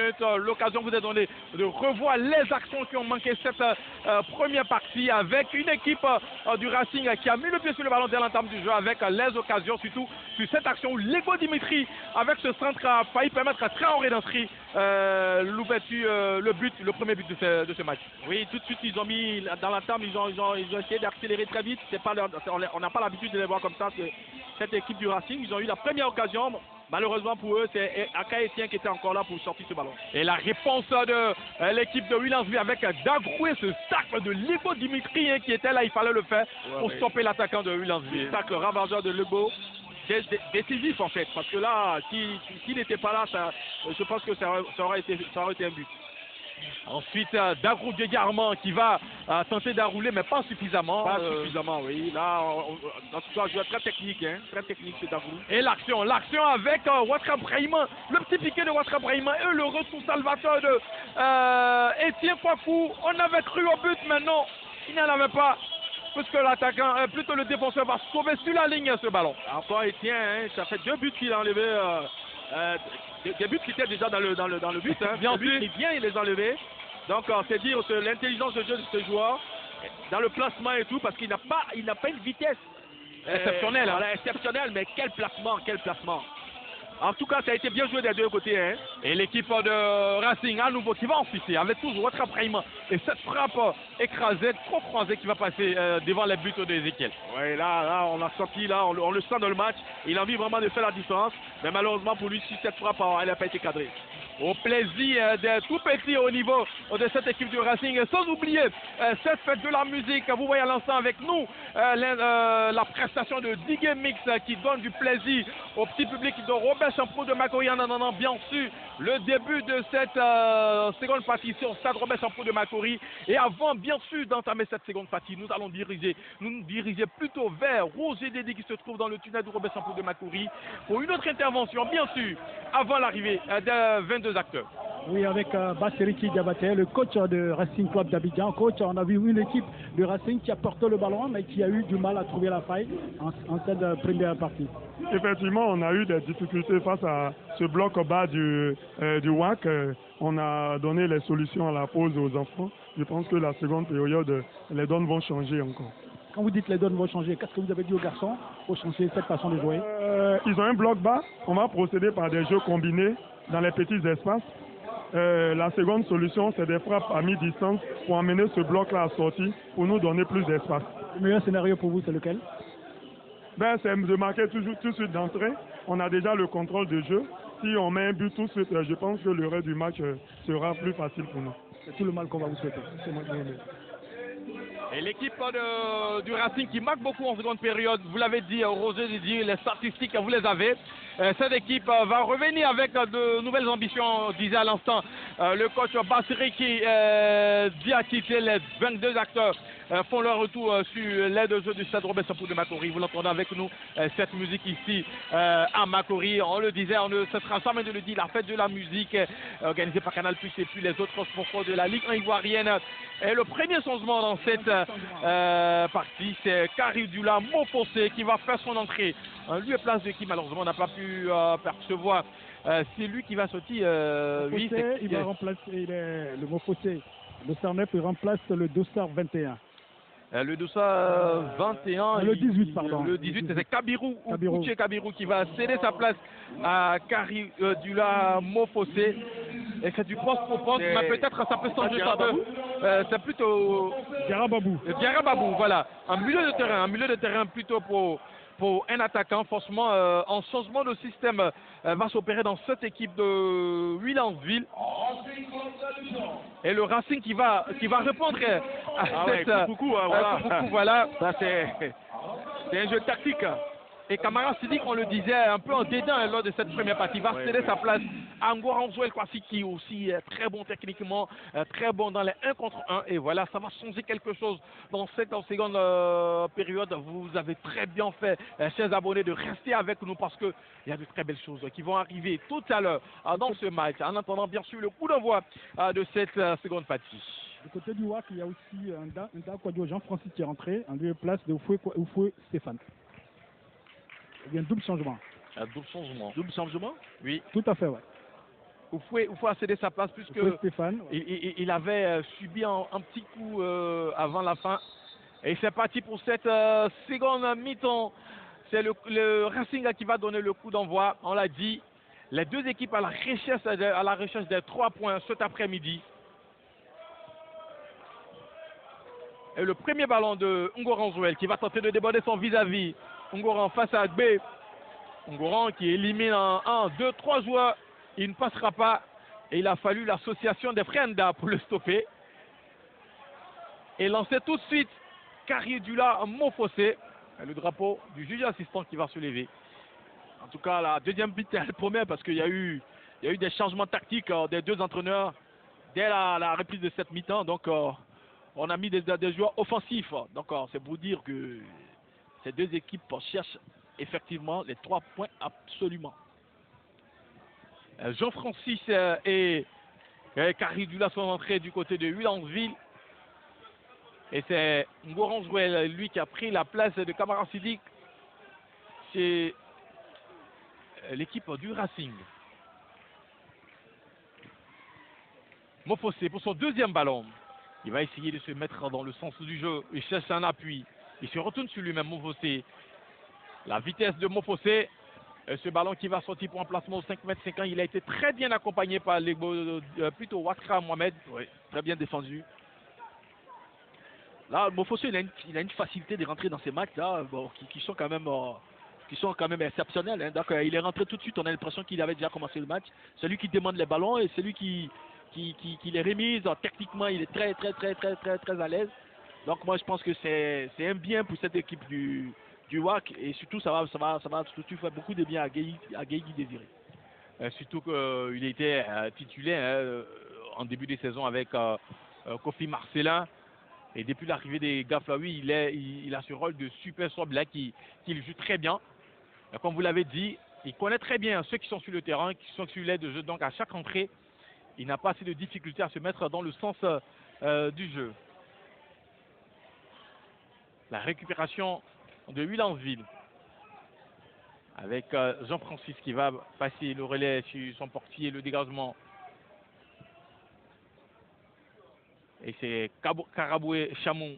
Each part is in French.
minutes. L'occasion vous est donnée de revoir les actions qui ont manqué cette première partie avec une équipe du Racing qui a mis le pied sur le ballon dès l'entame du jeu avec les occasions, surtout sur cette action où Lego Dimitri, avec ce centre, a failli permettre à Traoré d'inscrire l'ouverture, le premier but de ce match. Oui, tout de suite, ils ont mis dans l'entame, ils ont essayé d'accélérer très vite. On n'a pas l'habitude de les voir comme ça. Cette équipe du Racing, ils ont eu la première occasion. Malheureusement pour eux, c'est Aka Etienne qui était encore là pour sortir ce ballon. Et la réponse de l'équipe de Williamsville avec Dagroué, ce tacle de Lego Dimitri qui était là, il fallait le faire pour stopper l'attaquant de Williamsville. Tacle ravageur de Lego. Décisif en fait, parce que là, s'il n'était pas là, je pense que ça aurait été un but. Ensuite, Dagrou Guégarman qui va tenter d'enrouler, mais pas suffisamment. Pas suffisamment, oui. Là, en tout cas, joueur très technique, hein. Très technique, c'est Dagrou. Et l'action avec Ouattara Brahima, le petit piqué de Ouattara Brahima et le retour salvateur de Etienne Kwaku. On avait cru au but, mais non, il n'en avait pas. Puisque l'attaquant, plutôt le défenseur va sauver sur la ligne ce ballon. Encore Etienne, hein, ça fait 2 buts qu'il a enlevé. Des buts qui étaient déjà dans le but. Hein. Bien sûr. Il vient, il les a enlevés. Donc, c'est dire l'intelligence de jeu de ce joueur, dans le placement et tout, parce qu'il n'a pas une vitesse exceptionnelle. Voilà, exceptionnelle, mais quel placement. En tout cas, ça a été bien joué des deux côtés. Hein. Et l'équipe de Racing, à nouveau, qui va enfiler avec toujours Ouattara Brahima. Et cette frappe écrasée, trop croisée, qui va passer devant les buts d'Ezekiel. Oui, là, on l'a senti, là, on le sent dans le match. Il a envie vraiment de faire la différence. Mais malheureusement, pour lui, si cette frappe, elle n'a pas été cadrée. Au plaisir des tout petits au niveau de cette équipe du Racing. Sans oublier cette fête de la musique. Vous voyez à l'instant avec nous la prestation de Digue Mix qui donne du plaisir au petit public de Robert Champrou de Macquarie en attendant bien sûr le début de cette seconde partie sur le stade Robert Champrou de Macquarie. Et avant bien sûr d'entamer cette seconde partie, nous allons nous diriger plutôt vers Roger Dédé qui se trouve dans le tunnel de Robert Champrou de Macquarie pour une autre intervention bien sûr avant l'arrivée de 22 acteurs. Oui, avec Bassiriki Diabaté, le coach de Racing Club d'Abidjan. Coach, on a vu une équipe de Racing qui a porté le ballon, mais qui a eu du mal à trouver la faille en cette première partie. Effectivement, on a eu des difficultés face à ce bloc bas du WAC. On a donné les solutions à la pause aux enfants. Je pense que la seconde période, les donnes vont changer encore. Quand vous dites les donnes vont changer, qu'est-ce que vous avez dit aux garçons pour changer cette façon de jouer? Ils ont un bloc bas. On va procéder par des jeux combinés dans les petits espaces. La seconde solution, c'est des frappes à mi-distance pour amener ce bloc-là à sortir pour nous donner plus d'espace. Le meilleur scénario pour vous, c'est lequel? C'est de marquer tout de suite d'entrée. On a déjà le contrôle de jeu. Si on met un but tout de suite, je pense que le reste du match sera plus facile pour nous. C'est tout le mal qu'on va vous souhaiter. Et l'équipe du Racing qui marque beaucoup en seconde période, vous l'avez dit, Roger Didier, les statistiques, vous les avez. Cette équipe va revenir avec de nouvelles ambitions, disait à l'instant le coach Bassiri qui dit à quitter les 22 acteurs font leur retour sur l'aide de jeu du stade Robert Champrou de Macquarie. Vous l'entendez avec nous, cette musique ici à Macquarie. On le disait, on se transforme de le dire, la fête de la musique organisée par Canal Plus et puis les autres sponsors de la Ligue 1 ivoirienne. Et le premier changement dans cette partie, c'est Karidula Mofossé qui va faire son entrée. Un lieu et place de qui malheureusement n'a pas pu percevoir. C'est lui qui va sortir. Lui, il va remplacer le Mofossé. Le Sarnep remplace le Dossard 21. Le Dossard 21. Le 18, pardon. Le 18, c'est Kabirou qui va céder sa place à Karidula Mofossé. Et c'est du poste pour poste, mais peut-être ça peut changer un peu. C'est plutôt Diarababou. Diarababou, voilà. Un milieu de terrain plutôt pour un attaquant. Forcément, un changement de système va s'opérer dans cette équipe de Williamsville. Et le Racing qui va répondre à cette... Coucou, voilà. Voilà. Ça, c'est un jeu tactique. Et Camara Sidik, on le disait un peu en dédain lors de cette première partie, va céder sa place à Ngoranzo El Kwasi qui est aussi très bon techniquement, très bon dans les 1 contre 1. Et voilà, ça va changer quelque chose dans cette seconde période. Vous avez très bien fait, chers abonnés, de rester avec nous parce qu'il y a de très belles choses qui vont arriver tout à l'heure dans ce match. En attendant, bien sûr, le coup d'envoi de cette seconde partie. Du côté du WAC, il y a aussi un Dakwadjo Jean-Francis qui est rentré en lieu et place de Oufoué Stéphane. Il y a un double changement. Un double changement. Double changement? Oui. Tout à fait, ouais. Oufoué a cédé sa place puisque Oufoué Stéphane. il avait subi un petit coup avant la fin. Et c'est parti pour cette seconde mi-temps. C'est le Racing qui va donner le coup d'envoi. On l'a dit, les deux équipes à la recherche des 3 points cet après-midi. Et le premier ballon de Ngoran Joël qui va tenter de déborder son vis-à-vis. Ngoran face à Agbe. Ngoran qui élimine en 1, 2, 3 joueurs. Il ne passera pas. Et il a fallu l'association des Frenda pour le stopper. Et lancer tout de suite Karidula Mofossé. Le drapeau du juge assistant qui va se lever. En tout cas, la deuxième bite, elle promet parce qu'il y a eu des changements tactiques des deux entraîneurs dès la reprise de cette mi-temps. Donc, on a mis des joueurs offensifs. Donc, c'est pour dire que ces deux équipes cherchent effectivement les 3 points absolument. Jean-Francis et Karidula sont entrés du côté de Williamsville. Et c'est Ngoran Joël, lui, qui a pris la place de Kamara Sidik chez l'équipe du Racing. Mofossé pour son deuxième ballon. Il va essayer de se mettre dans le sens du jeu. Il cherche un appui. Il se retourne sur lui-même, Mofossé. La vitesse de Mofossé. Ce ballon qui va sortir pour un placement au 5,50 m. Il a été très bien accompagné par plutôt Wakra Mohamed. Oui, très bien défendu. Là, Mofossé, il a une facilité de rentrer dans ces matchs-là qui sont quand même exceptionnels. Hein. Donc, il est rentré tout de suite. On a l'impression qu'il avait déjà commencé le match. Celui qui demande les ballons et celui qui les remise. Techniquement, il est très à l'aise. Donc, moi, je pense que c'est un bien pour cette équipe du WAC. Et surtout, ça va surtout faire beaucoup de bien à Gueye Désiré. Surtout qu'il était titulaire en début de saison avec Kofi Marcelin. Et depuis l'arrivée des Gaflaoui, il a ce rôle de super sub là qu'il joue très bien. Et comme vous l'avez dit, il connaît très bien ceux qui sont sur le terrain, qui sont sur l'aide de jeu. Donc à chaque entrée, il n'a pas assez de difficultés à se mettre dans le sens du jeu. La récupération de Williamsville. Avec Jean-Francis qui va passer le relais sur son portier, le dégagement. Et c'est Karaboué Chamon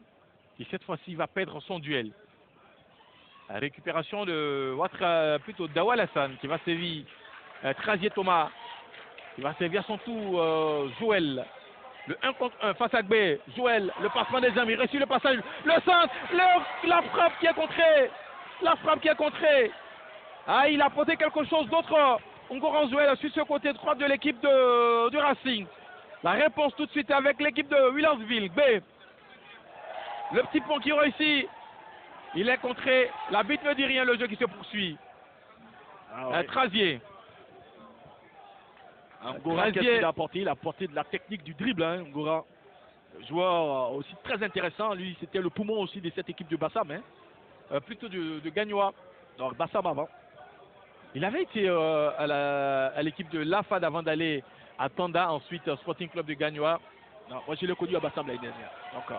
qui cette fois-ci va perdre son duel. La récupération de plutôt Dawal Hassan qui va sévir Trazier Thomas. Qui va sévir à son tour Joël. Le 1 contre 1 face à Gbé. Joël, le passement des hommes, il réussit le passage. Le centre, la frappe qui est contrée. La frappe qui est contrée. Ah, il a posé quelque chose d'autre. Ngoran Joël sur ce côté droit de l'équipe du Racing. La réponse tout de suite avec l'équipe de Williamsville. B. Le petit pont qui réussit. Il est contré. La bite ne dit rien, le jeu qui se poursuit. Ah ouais. Trazier. Ngora, qu'est-ce qu'il a apporté? Il a apporté de la technique du dribble. Hein, Ngora, joueur aussi très intéressant. Lui, c'était le poumon aussi de cette équipe de Bassam. Hein. Plutôt de Gagnois. Donc Bassam avant. Il avait été à l'équipe de Lafad avant d'aller à Tanda, ensuite Sporting Club de Gagnois. Non, moi je l'ai connu à Bassam l'année dernière. Donc,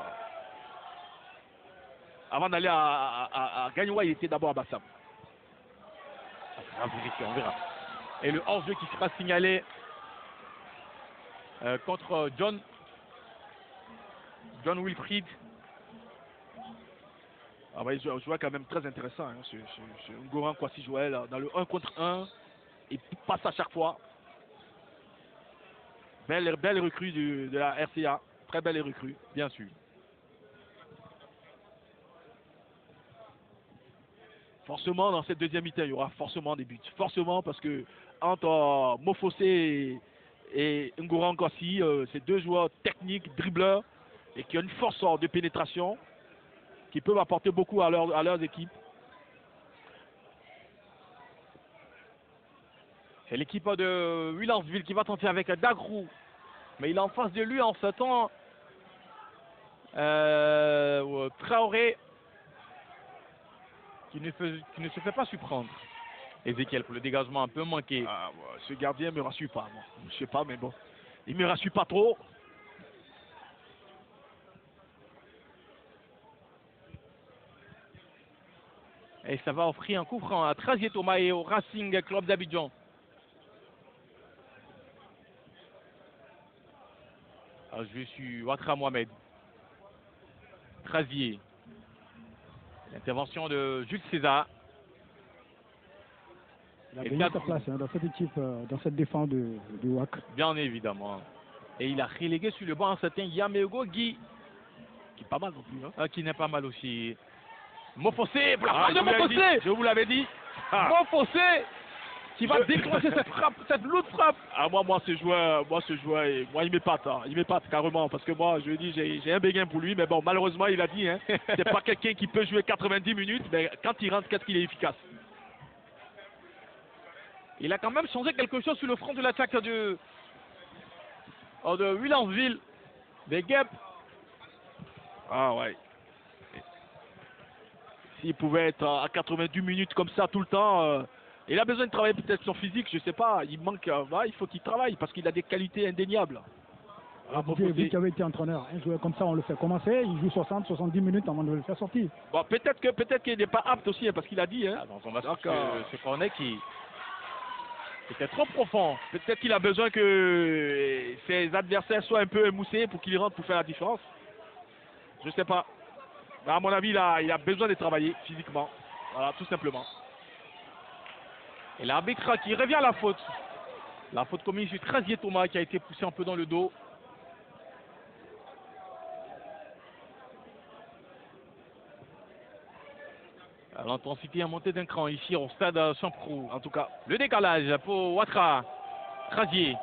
avant d'aller à Gagnois, il était d'abord à Bassam. On va vérifier, on verra. Et le hors-jeu qui sera signalé contre John Wilfried. Ah ouais, il jouait quand même très intéressant. Hein, ce Ngoran Kwasi Joël dans le 1 contre 1. Il passe à chaque fois. Belle recrue de la RCA. Très belle recrue, bien sûr. Forcément, dans cette deuxième mi-temps, il y aura forcément des buts. Forcément, parce que entre Mofossé et Ngoran Kwasi, c'est deux joueurs techniques, dribbleurs, et qui ont une force de pénétration, qui peuvent apporter beaucoup à leurs équipes. C'est l'équipe de Williamsville qui va tenter avec Dagrou. Mais il est en face de lui en ce temps. Traoré qui ne se fait pas surprendre. Ezekiel pour le dégagement un peu manqué. Ah, ce gardien ne me rassure pas, moi. Je sais pas, mais bon. Il ne me rassure pas trop. Et ça va offrir un coup franc à Trazier Thomas et au Racing Club d'Abidjan. Je suis Ouattara Mohamed. Trazier. L'intervention de Jules César. Il a gagné sa place dans cette équipe, dans cette défense de WAC. Bien évidemment. Et il a relégué sur le banc un certain Yamego Guy. Qui est pas mal non plus. Hein. Qui n'est pas mal aussi. Mofossé pour la Ah, frappe de Mofossé. je vous l'avais dit. Mofossé qui va déclencher cette frappe, cette lourde frappe. Ah, moi ce joueur, il m'épate, hein. Il m'épate carrément parce que moi je dis j'ai un béguin pour lui, mais bon malheureusement il a dit, hein, c'est pas quelqu'un qui peut jouer 90 minutes, mais quand il rentre, qu'est-ce qu'il est efficace. Il a quand même changé quelque chose sur le front de l'attaque de Williamsville, des Guêpes. Ah ouais. S'il pouvait être à 90 minutes comme ça tout le temps, il a besoin de travailler peut-être son physique, je sais pas. Il manque, il faut qu'il travaille parce qu'il a des qualités indéniables. Vous qui avez été entraîneur, un joueur comme ça, on le fait commencer, il joue 60-70 minutes avant de le faire sortir. Bon, peut-être qu'il n'est pas apte aussi, hein, parce qu'il a dit. Hein. On va ce cornet qui était trop profond. Peut-être qu'il a besoin que ses adversaires soient un peu émoussés pour qu'il rentre pour faire la différence. Je sais pas. Mais à mon avis, il a besoin de travailler physiquement. Voilà, tout simplement. Et l'arbitre qui revient à la faute. La faute commise sur Trazier Thomas qui a été poussé un peu dans le dos. L'intensité a monté d'un cran ici au stade Champrou. En tout cas, le décalage pour Ouattara. Trazier.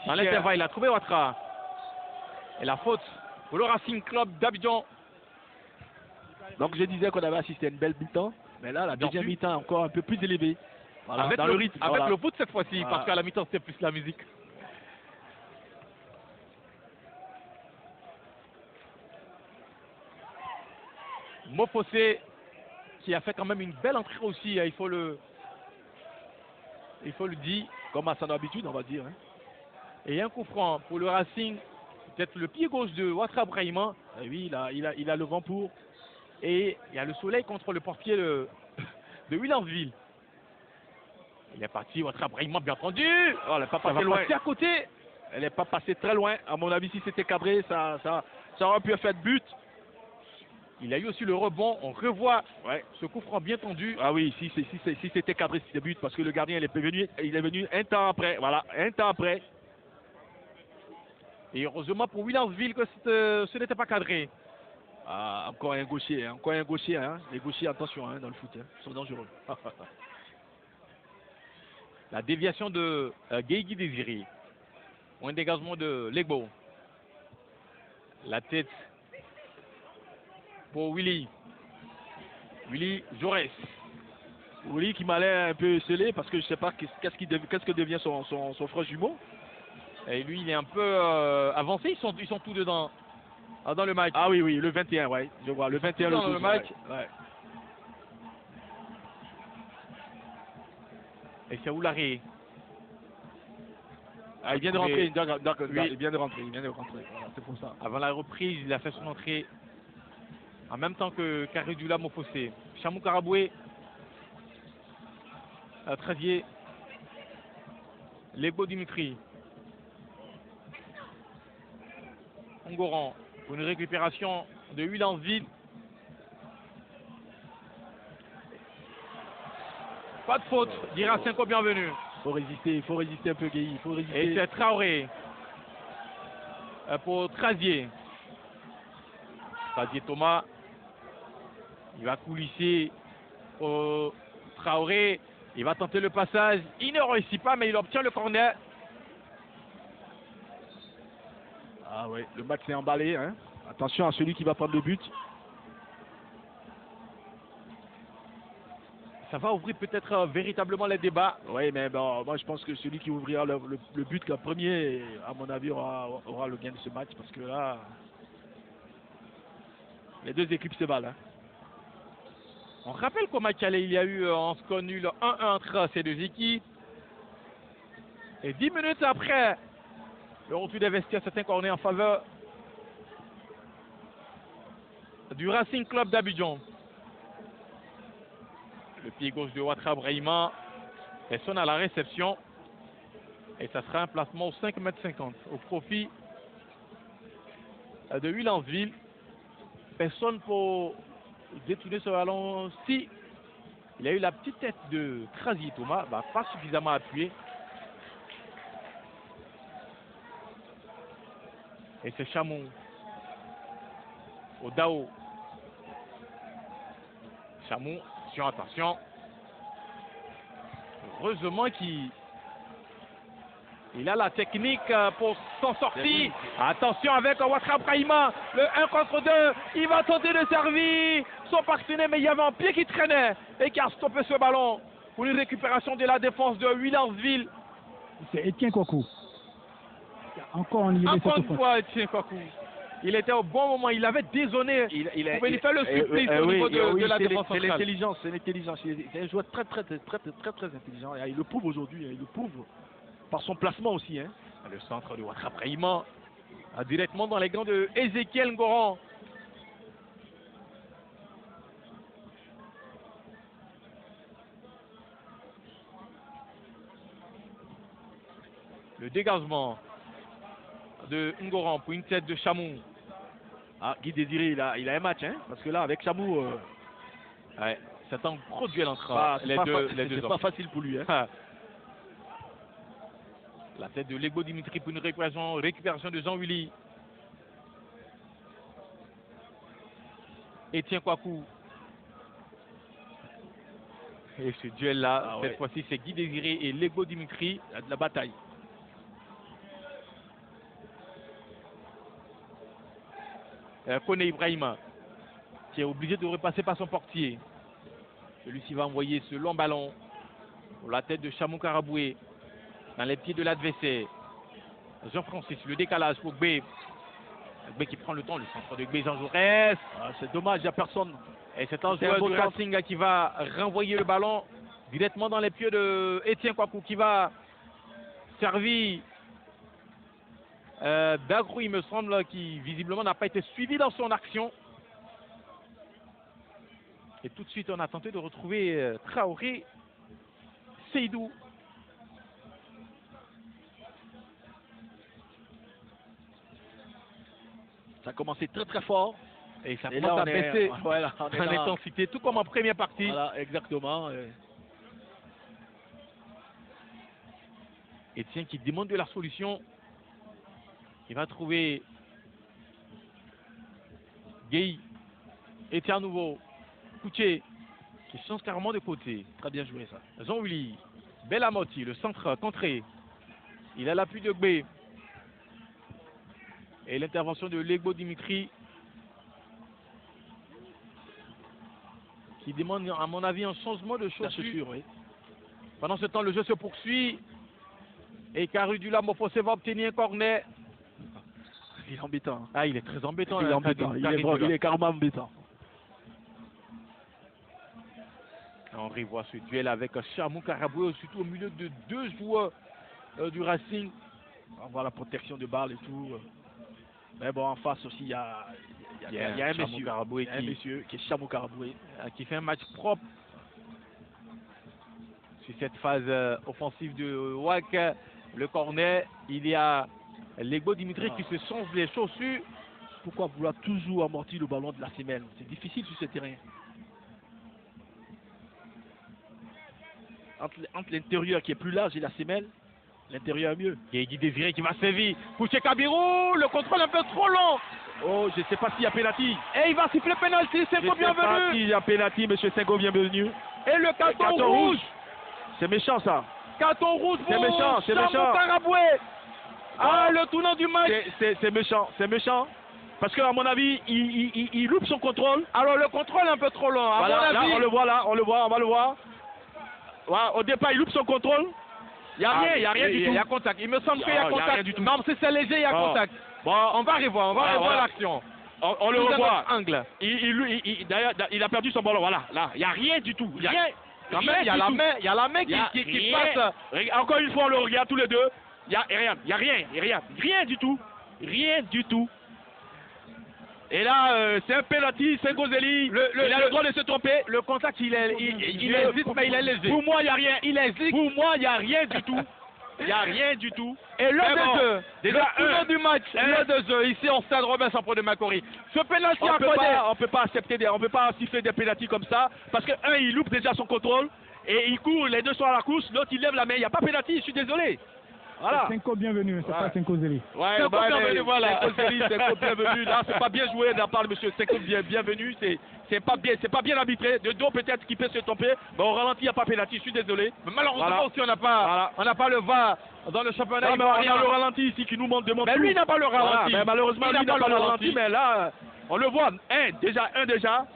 Dans l'intervalle, il a trouvé Ouattara. Et la faute pour le Racing Club d'Abidjan. Donc je disais qu'on avait assisté à une belle mi-temps. Mais là, la deuxième mi-temps est encore un peu plus élevée. Voilà, avec le rythme. Avec le foot cette fois-ci, parce qu'à la mi-temps, c'était plus la musique. Mofossé qui a fait quand même une belle entrée aussi, il faut le dire. Comme à son habitude, on va dire. Hein. Et un coup franc pour le Racing, peut-être le pied gauche de Ouattara Brahima. Et oui, il a le vent pour. Et il y a le soleil contre le porte-pied de Williamsville. Il est parti, Ouattara Brahima, bien entendu. Oh, elle n'est pas passée loin. À côté. Elle n'est pas passée très loin. À mon avis, si c'était cadré, ça aurait pu faire de but. Il a eu aussi le rebond. On revoit ce coup franc bien tendu. Ah oui, si c'était cadré, c'était but. Parce que le gardien, il est venu un temps après. Voilà, un temps après. Et heureusement pour Williamsville que ce n'était pas cadré. Ah, encore un gaucher. Hein. Les gauchers, attention hein, dans le foot. Hein. Ils sont dangereux. La déviation de Gueigui Désiré. Un dégagement de Legbo. La tête pour Willy. Willy Jaurès. Willy qui m'a l'air un peu scellé parce que je ne sais pas qu'est-ce que devient son frère jumeau. Et lui, il est un peu avancé. Ils sont tous deux dans le match. Ah oui, le 21, ouais. Je vois, le 21, dans le match. Ouais. Et c'est Oularé. Ah, il vient de rentrer. Il vient de rentrer. Voilà, c'est pour ça. Avant la reprise, il a fait son entrée en même temps que Karidula Mofossé. Chamou Karaboué. Trazier. Lego Dimitri. Ongoran pour une récupération de Williamsville. Pas de faute, dira Cinco bienvenue. Il faut résister un peu, Guy. Il faut résister. Et c'est Traoré pour Trazier. Trazier Thomas. Il va coulisser au Traoré. Il va tenter le passage. Il ne réussit pas, mais il obtient le corner. Ah oui, le match s'est emballé. Hein. Attention à celui qui va prendre le but. Ça va ouvrir peut-être véritablement les débats. Oui, mais bon, moi je pense que celui qui ouvrira le but le premier, à mon avis, aura le gain de ce match. Parce que là, les deux équipes se valent. Hein. On rappelle qu'au match aller, il y a eu en score nul 1-1 entre ces deux équipes. Et 10 minutes après, le retour des vestiaires, c'est un corner en faveur du Racing Club d'Abidjan. Le pied gauche de Ouattara Brahima sonne à la réception. Et ça sera un placement au 5,50 m au profit de Williamsville. Personne pour détourner ce ballon. Si il a eu la petite tête de Krasi Thomas, bah, pas suffisamment appuyé. Et c'est Chamon. Au Dao. Chamon, attention. Heureusement qu'il a la technique pour s'en sortir. Attention avec Ouattara Brahima. Le 1 contre 2. Il va tenter de servir son partenaire, mais il y avait un pied qui traînait et qui a stoppé ce ballon pour une récupération de la défense de Williamsville. C'est Etienne Kwaku. Encore une fois, Etienne Kwaku. Il était au bon moment, il avait dézonné. Il pouvait faire le supplice au niveau de la défense centrale. C'est l'intelligence, c'est un joueur très intelligent. Et il le prouve aujourd'hui, il le prouve par son placement aussi. Hein. Le centre de Ouattara Brahima, directement dans les gants de Ezekiel Ngoran. Le dégagement de Ngoran pour une tête de Chamou. Ah, Guy Désiré, il a un match, hein, parce que là, avec Chamou, ouais, c'est un gros duel entre les deux. C'est pas facile pour lui. Hein. La tête de Legbo Dimitri pour une récupération de Jean-Willy. Etienne Kwaku. Et ce duel-là, cette fois-ci, c'est Guy Désiré et Legbo Dimitri. Il y a de la bataille. Kone Ibrahima, qui est obligé de repasser par son portier. Celui-ci va envoyer ce long ballon pour la tête de Chamou Karaboué dans les pieds de l'adversaire. Jean-Francis, le décalage pour Gbé. Gbé qui prend le temps, le centre de Gbé, Jean Jaurès. C'est dommage, il n'y a personne. Et c'est un joueur du Racing qui va renvoyer le ballon directement dans les pieds de Etienne Kwaku qui va servir Dagrou, il me semble, qui visiblement n'a pas été suivi dans son action. Et tout de suite, on a tenté de retrouver Traoré, Seydou. Ça a commencé très fort. Et ça commence à baisser en intensité, tout comme en première partie. Voilà, exactement. Etienne qui demande de la solution. Il va trouver Guy. Etienne à nouveau. Coutier qui change carrément de côté. Très bien joué ça. Jean-Willy. Bellamotti, le centre contré. Il a l'appui de Gbé. Et l'intervention de Legbo Dimitri. Qui demande, à mon avis, un changement de chaussure. Oui. Pendant ce temps, le jeu se poursuit. Et Karudula Mofose va obtenir un corner. Il est embêtant. Ah, il est très embêtant. Il est embêtant. Il est carrément embêtant. On revoit ce duel avec Chamou Karaboué, surtout au milieu de deux joueurs du Racing. On voit la protection de balle et tout. Mais bon, en face aussi, il y a un monsieur Karaboué qui est Chamou Karaboué, qui fait un match propre sur cette phase offensive de WAC. Le corner, il y a Legbo Dimitri qui se change les chaussures. Pourquoi vouloir toujours amortir le ballon de la semelle? C'est difficile sur ce terrain. Entre l'intérieur qui est plus large et la semelle, l'intérieur est mieux. Il y a Guy Désiré qui va sévir. Pouché Kabirou, le contrôle un peu trop long. Oh, je ne sais pas s'il y a pénalty. Et il va siffler pénalty, Sengo bienvenu. Il y a pénalty, monsieur Sengo bienvenu. Et le carton rouge. C'est méchant ça. Carton rouge pour c'est méchant. Karaboué. Ah, le tournant du match. C'est méchant. Parce qu'à mon avis, il loupe son contrôle. Alors le contrôle est un peu trop long. À voilà, mon avis... on va le voir. Voilà, au départ, il loupe son contrôle. Il n'y a rien du tout. Il y a contact. Il me semble qu'il y a contact. Non, si c'est léger, il y a contact. Bon, on va revoir l'action. On le revoit. Angle. D'ailleurs, il a perdu son ballon. Voilà, là, il n'y a rien du tout. Il y a rien. Quand même, il y a la main qui passe. Encore une fois, on le regarde tous les deux. Il n'y a rien du tout. Rien du tout. Et là, c'est un penalty, c'est Gozeli. Il a le droit de se tromper. Le contact, il hésite, mais il est léger. Pour moi, il n'y a rien. Il hésite. Pour moi, il n'y a rien du tout. Il n'y a rien du tout. Et le Mais bon, 2-2, déjà, le tournant du match, le 2-2, ici au stade Robinson pour de Macquarie. Ce pénalty On accordé. peut pas accepter, on peut pas siffler des pénaltys comme ça, parce que un, il loupe déjà son contrôle, et il court, les deux sont à la course, l'autre il lève la main, il n'y a pas pénalty, je suis désolé. Voilà. Senko bienvenue, c'est pas Senko Zeli. Ouais, Senko bienvenue, voilà. Senko bienvenue. Là, c'est pas bien joué de la part de monsieur Senko bienvenue. C'est pas bien arbitré. De dos peut-être qu'il peut se tromper. Mais au ralenti, il n'y a pas pénalty. Je suis désolé. Mais malheureusement Voilà. aussi, on n'a pas le VAR dans le championnat. Non, mais on a ivoirien. le ralenti ici qui nous demande Mais lui, il n'a pas le Voilà, ralenti. mais malheureusement, lui, il n'a pas le ralenti. Mais là, on le voit. Déjà,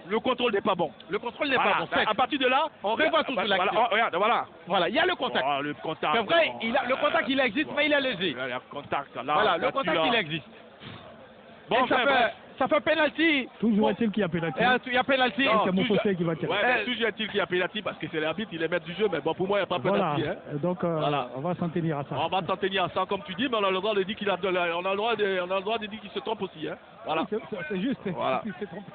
le contrôle n'est pas bon. Le contrôle n'est Voilà. pas bon. Fait. À partir de là, On revoit tout sur voilà, l'action. regarde, voilà. Voilà, il y a le contact. Oh, le contact. C'est vrai, bon. le contact il existe, mais il est léger. Le contact, là. Voilà, le là, contact tu il l'as. existe. Bon, Et bref. ça fait penalty. Toujours est-il qu'il y a pénalty. Et il y a penalty. Non, C'est Mofosé qui va tirer. Ouais, mais toujours est-il qu'il y a pénalty parce que c'est l'arbitre, il est maître du jeu, mais bon, pour moi, il n'y a pas Voilà, pénalty. Hein. donc Voilà. on va s'en tenir à ça. On va s'en tenir à ça, comme tu dis, mais on a le droit de dire qu'il a, on a le droit de dire qu'il se trompe aussi. Hein. Voilà. C'est juste. Voilà. Il s'est trompé.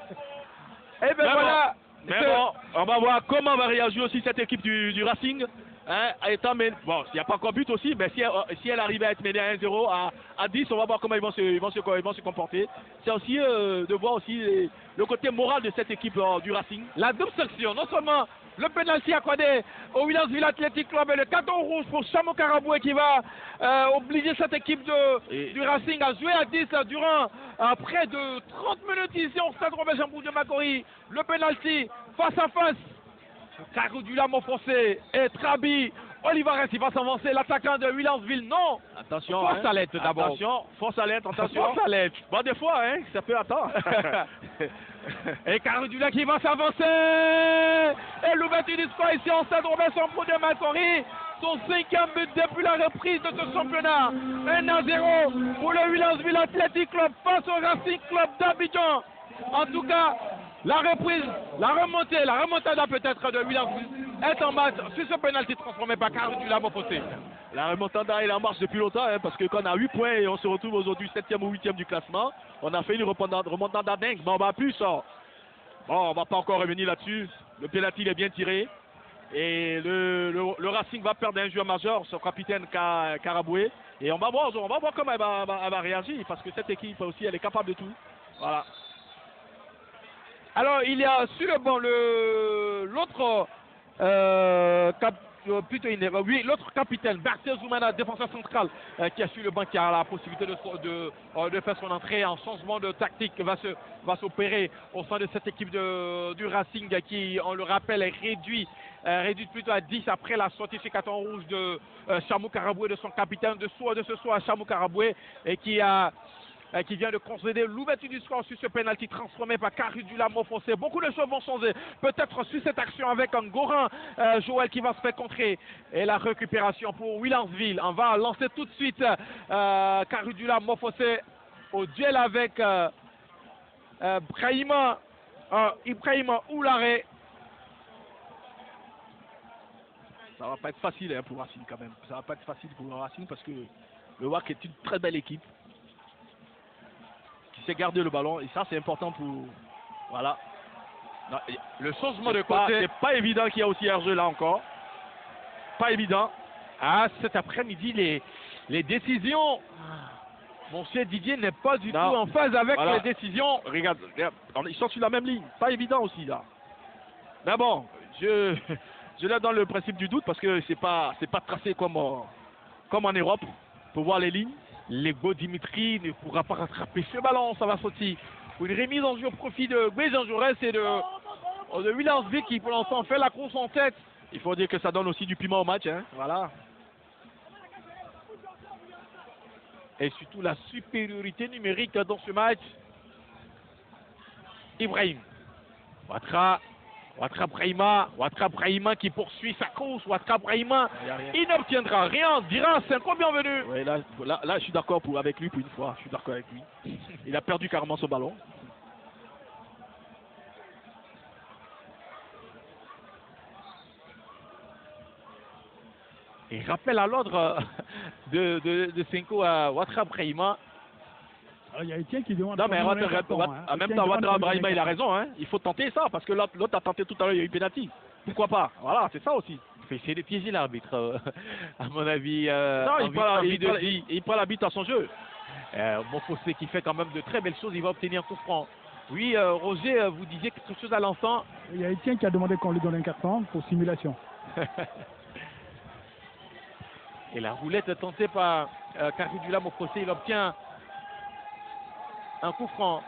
Et ben Mais voilà. Mais bon, on va voir comment va réagir aussi cette équipe du Racing. Hein, étant bon, il n'y a pas encore but aussi, mais si elle arrive à être menée à 1-0, à 10, on va voir comment ils vont se comporter. C'est aussi de voir aussi le côté moral de cette équipe du Racing. La double sanction, non seulement le penalty accordé au Williamsville Athletic Club et le carton rouge pour Chamou Karaboué qui va obliger cette équipe du Racing à jouer à 10 durant près de 30 minutes ici au stade Robinson de Macquarie. Le penalty face à face. Caroudula Monfoncé et Trabi. Olivares, il va s'avancer. L'attaquant de Williamsville, non. Attention, Force à l'aide d'abord. Attention, force à l'aide, attention. Force à l'aide. Bon, des fois, hein, ça peut attendre. Et Caroudula qui va s'avancer. Et l'ouverture du score ici en stade Robinson de Macquarie. Son 5e but depuis la reprise de ce championnat. 1-0 pour le Williamsville Athletic Club face au Racing Club d'Abidjan. En tout cas, la reprise, la remontada peut-être de Williamsville est en marche sur ce penalty transformé par Caroudula Monfoncé. La remontada est en marche depuis longtemps, hein, parce que quand on a 8 points et on se retrouve aujourd'hui 7e ou 8e du classement, on a fait une remontada dingue, mais on va plus ça. Bon, on va pas encore revenir là-dessus. Le penalty il est bien tiré. Et le Racing va perdre un joueur majeur, son capitaine Karaboué. Et on va voir comment elle va réagir, parce que cette équipe aussi, elle est capable de tout. Voilà. Alors, il y a sur le banc l'autre l'autre capitaine, Berthe Zoumana, défenseur central, qui est sur le banc, qui a la possibilité de faire son entrée en changement de tactique, va s'opérer au sein de cette équipe du Racing qui, on le rappelle, est réduite plutôt à 10 après la sortie sur carton rouge de Chamou Karaboué, de son capitaine de ce soir, Chamou Karaboué, et qui vient de concéder l'ouverture du score sur ce penalty transformé par Caroudula Monfoncé. Beaucoup de choses vont changer. Peut-être sur cette action avec un Gorin Joël qui va se faire contrer. Et la récupération pour Williamsville. On va lancer tout de suite Caroudula Monfoncé au duel avec Ibrahima Oularé. Ça va pas être facile hein, pour Racing quand même. Ça va pas être facile pour Racing parce que le WAC est une très belle équipe. C'est garder le ballon et ça c'est important pour voilà non, le changement de côté. C'est pas évident qu'il y a aussi un jeu là encore, pas évident. Cet après-midi les décisions, mon cher Didier n'est pas du tout en phase avec les décisions. Regarde, ils sont sur la même ligne, pas évident aussi là, mais bon je laisse dans le principe du doute parce que c'est pas tracé comme en Europe pour voir les lignes. Lego Dimitri ne pourra pas rattraper ce ballon, ça va sortir. Pour une remise en jeu au profit de Jean Jaurès et de Williamsville qui pour l'instant fait la course en tête. Il faut dire que ça donne aussi du piment au match, hein. Voilà. Et surtout la supériorité numérique dans ce match. Ibrahim. Ouattara Brahima qui poursuit sa course. Ouattara Brahima, il n'obtiendra rien. Dira Senko bienvenue. Ouais, là, je suis d'accord avec lui pour une fois. Je suis d'accord avec lui. Il a perdu carrément son ballon. Et rappel à l'ordre de Senko à Ouattara Brahima. Il y a Etienne qui demande. Non, mais en même temps, Ouattara Brahima, il a raison. Hein. Il faut tenter ça parce que l'autre a tenté tout à l'heure, il y a eu pénalty. Pourquoi pas? Voilà, c'est ça aussi. fait essayer de piéger l'arbitre, à mon avis. Non, il prend la bite à son jeu. Mofossé qui fait quand même de très belles choses, il va obtenir un coup franc. Oui, Roger, vous disiez quelque chose à l'instant. Il y a Etienne qui a demandé qu'on lui donne un carton pour simulation. Et la roulette tentée par Caridula Mofossé, il obtient un coup franc.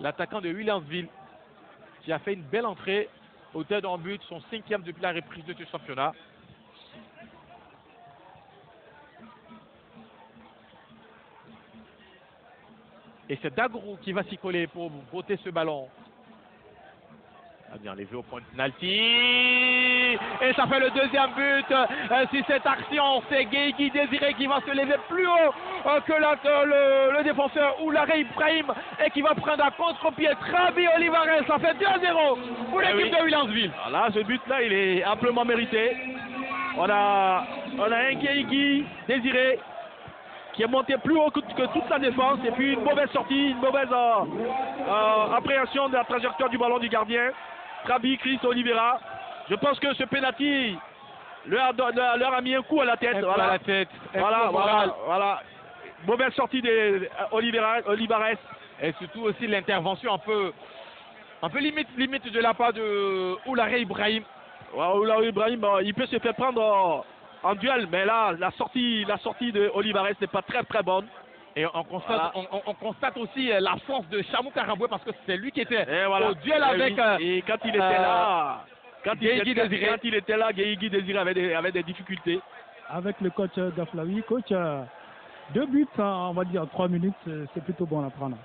L'attaquant de Williamsville qui a fait une belle entrée, auteur d'un but, son 5e depuis la reprise de ce championnat. Et c'est Dagrou qui va s'y coller pour botter ce ballon. Ah bien, les vues au point de penalty. Et ça fait le 2e but sur cette action. C'est Guéigui Désiré qui va se lever plus haut que le défenseur Oulare Ibrahim et qui va prendre à contre-pied Trabi Olivares. Ça fait 2-0 pour l'équipe de Williamsville. Là, ce but-là, il est amplement mérité. On a un Guéigui Désiré qui est monté plus haut que toute la défense et puis une mauvaise sortie, une mauvaise appréhension de la trajectoire du ballon du gardien. Trabi, Chris Oliveira. Je pense que ce penalty leur a mis un coup à la tête. Voilà. À la tête. Voilà. Mauvaise sortie de Olivares. Et surtout aussi l'intervention un peu limite de la part de Oulare Ibrahim. Oulare Ibrahim, il peut se faire prendre en duel, mais là, la sortie de Olivares n'est pas très très bonne. Et on constate aussi l'absence de Chamou Karaboué parce que c'est lui qui était au duel avec. Et quand il était là, Guéigui Désiré avait des difficultés. Avec le coach Daflaoui, coach, 2 buts, on va dire 3 minutes, c'est plutôt bon à prendre.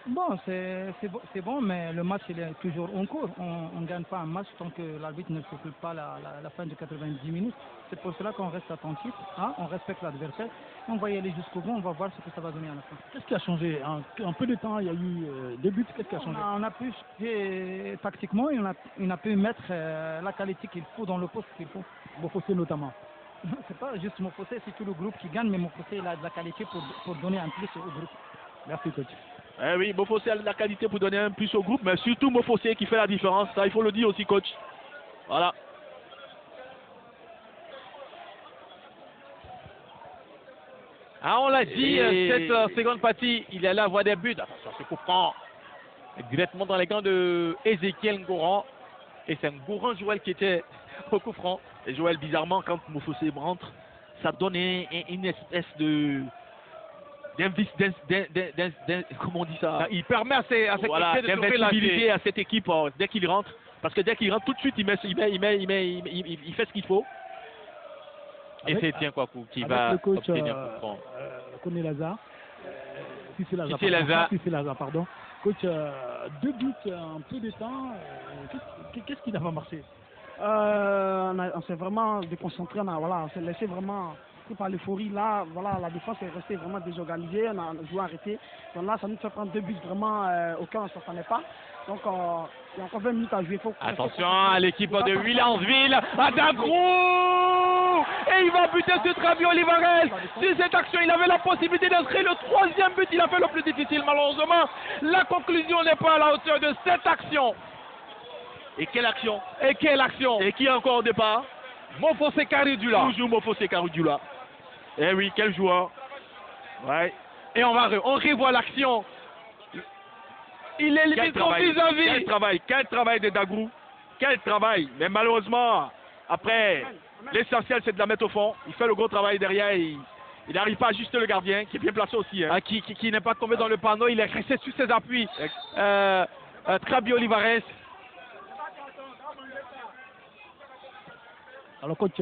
Bon, c'est bon, mais le match il est toujours en cours. On ne gagne pas un match tant que l'arbitre ne siffle pas la fin de 90 minutes. C'est pour cela qu'on reste attentif, hein, on respecte l'adversaire. On va y aller jusqu'au bout, on va voir ce que ça va donner à la fin. Qu'est-ce qui a changé? En peu de temps, il y a eu 2 buts, qu'est-ce qui a changé? On a pu jouer tactiquement et on a pu mettre la qualité qu'il faut dans le poste qu'il faut. Mofossé notamment. C'est pas juste Mofossé, c'est tout le groupe qui gagne, mais Mofossé il a de la qualité pour donner un plus au groupe. Merci coach. Eh oui, Mofossé a de la qualité pour donner un plus au groupe, mais surtout Mofossé qui fait la différence. Ça, il faut le dire aussi, coach. Voilà. Ah, on l'a dit, cette seconde partie, il est allé avoir des buts. Attention, ce coup franc directement dans les gants de Ezekiel Ngouran. Et c'est Ngouran Joël qui était au coup franc. Et Joël, bizarrement, quand Mofossé rentre, ça donne une espèce de... comment on dit ça? Il permet à cette équipe de d'investibilité à cette équipe dès qu'il rentre. Parce que dès qu'il rentre, tout de suite, il fait ce qu'il faut. Et c'est Etienne Kouakou qui va obtenir un coup franc. Koné Lazare. Sissi Lazare, pardon. Coach, 2 buts en peu de temps. Qu'est-ce qui n'a pas marché? On s'est vraiment déconcentré. On s'est laissé vraiment pris par l'euphorie. Là, voilà, la défense est restée vraiment désorganisée. On a joué arrêté. Donc là, ça nous fait prendre 2 buts vraiment auxquels on ne s'attendait pas. Donc, il y a encore 20 minutes à jouer. Attention à l'équipe de Williamsville. À Dagrou! Et il va buter ce Trabi Olivares. Sur cette action, il avait la possibilité d'inscrire le 3e but. Il a fait le plus difficile, malheureusement. La conclusion n'est pas à la hauteur de cette action. Et quelle action? Et quelle action? Et qui est encore au départ? Mofossé Caridula. Toujours Mofossé Caridula. Eh oui, quel joueur. Ouais. Et on revoit l'action. Il est limite son vis-à-vis. Quel travail de Dagrou. Quel travail. Mais malheureusement, après, l'essentiel c'est de la mettre au fond. Il fait le gros travail derrière. Il n'arrive pas à ajuster le gardien, qui est bien placé aussi. Hein. Qui n'est pas tombé dans le panneau. Il est resté sur ses appuis. Trabi Olivares. Alors coach,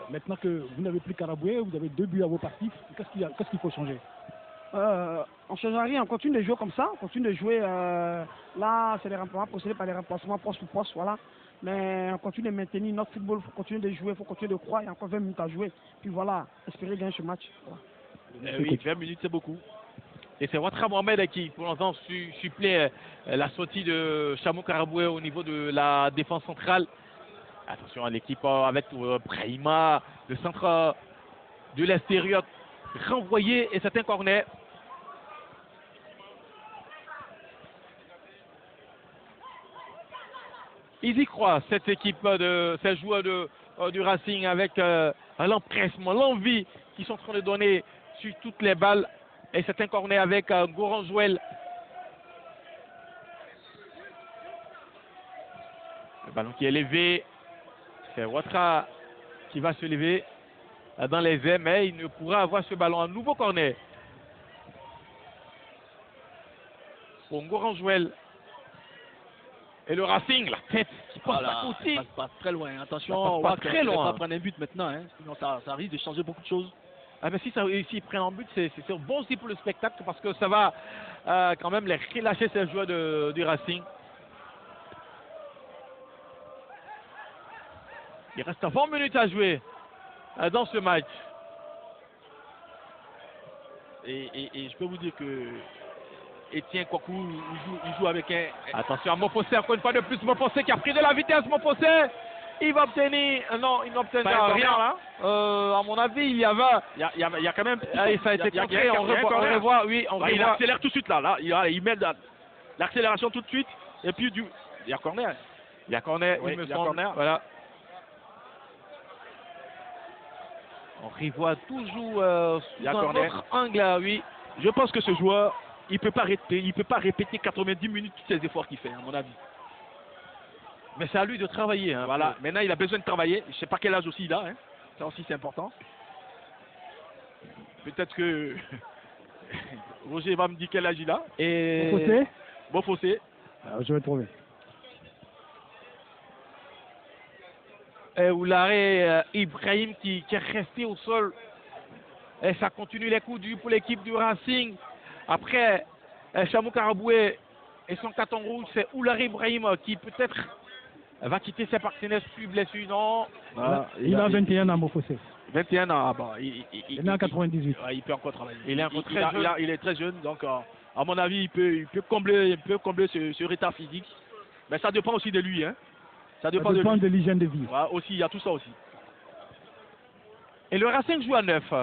maintenant que vous n'avez plus Karaboué, vous avez 2 buts à vos parties, qu'est-ce qu'il faut changer? On ne change rien, on continue de jouer comme ça, on continue de jouer, là c'est les remplacements, procéder par les remplacements poste pour poste, voilà. Mais on continue de maintenir notre football, il faut continuer de jouer, il faut continuer de croire, il y a encore 20 minutes à jouer. Puis voilà, espérer gagner ce match. Voilà. Oui, 20 minutes c'est beaucoup. Et c'est Ouattara Mohamed qui pour l'instant supplée la sortie de Chamou Karaboué au niveau de la défense centrale. Attention à l'équipe avec Brahima, le centre de l'extérieur renvoyé et c'est un corner. Ils y croient, cette équipe ces joueurs de du Racing avec l'empressement, l'envie qu'ils sont en train de donner sur toutes les balles. Et c'est un corner avec Goran Jouel. Le ballon qui est levé. C'est Ouattara qui va se lever dans les airs, mais il ne pourra avoir ce ballon. Un nouveau corner. Pour Goran Jouel. Et le Racing, la tête qui passe à côté. Ça passe très loin. Attention, on va très loin. On va prendre un but maintenant, hein. Sinon ça risque de changer beaucoup de choses. Ah ben s'ils prennent en but, c'est bon aussi pour le spectacle parce que ça va quand même les relâcher ces joueurs du Racing. Il reste 20 minutes à jouer dans ce match. Et je peux vous dire que Etienne Kwaku, il joue avec un... Attention à Mopose, encore une fois de plus, Mopose qui a pris de la vitesse, Mopose. Il va obtenir... Non, il n'obtiendra rien là. À mon avis, il y avait... Il y a quand même... ça a été contré, on revoit, oui, on revoit. Il accélère tout de suite là, il met l'accélération tout de suite. Et puis il y a corner. Il y a corner, oui, il me semble. Voilà. On revoit toujours sous un autre angle, oui. Je pense que ce joueur, il peut pas répéter 90 minutes tous ses efforts qu'il fait, à mon avis. Mais c'est à lui de travailler. Hein, voilà, maintenant il a besoin de travailler. Je ne sais pas quel âge aussi il a, hein. Ça aussi c'est important. Peut-être que Roger va me dire quel âge il a. Et... Beaufossé. Je vais trouver. Oularé Ibrahim qui est resté au sol. Et ça continue les coups durs pour l'équipe du Racing. Après, Chamou Karaboué et son carton rouge, c'est Oularé Ibrahim qui peut-être va quitter ses partenaires plus blessés. Non. Il a 21 ans, Mofossé. 21 ans, bah, il est en 98. Il peut encore travailler. Il est encore très jeune. Il est très jeune, donc à mon avis, il peut combler ce retard physique. Mais ça dépend aussi de lui, hein. Ça dépend de l'hygiène de vie. Ouais, aussi, il y a tout ça aussi. Et le Racing joue à 9.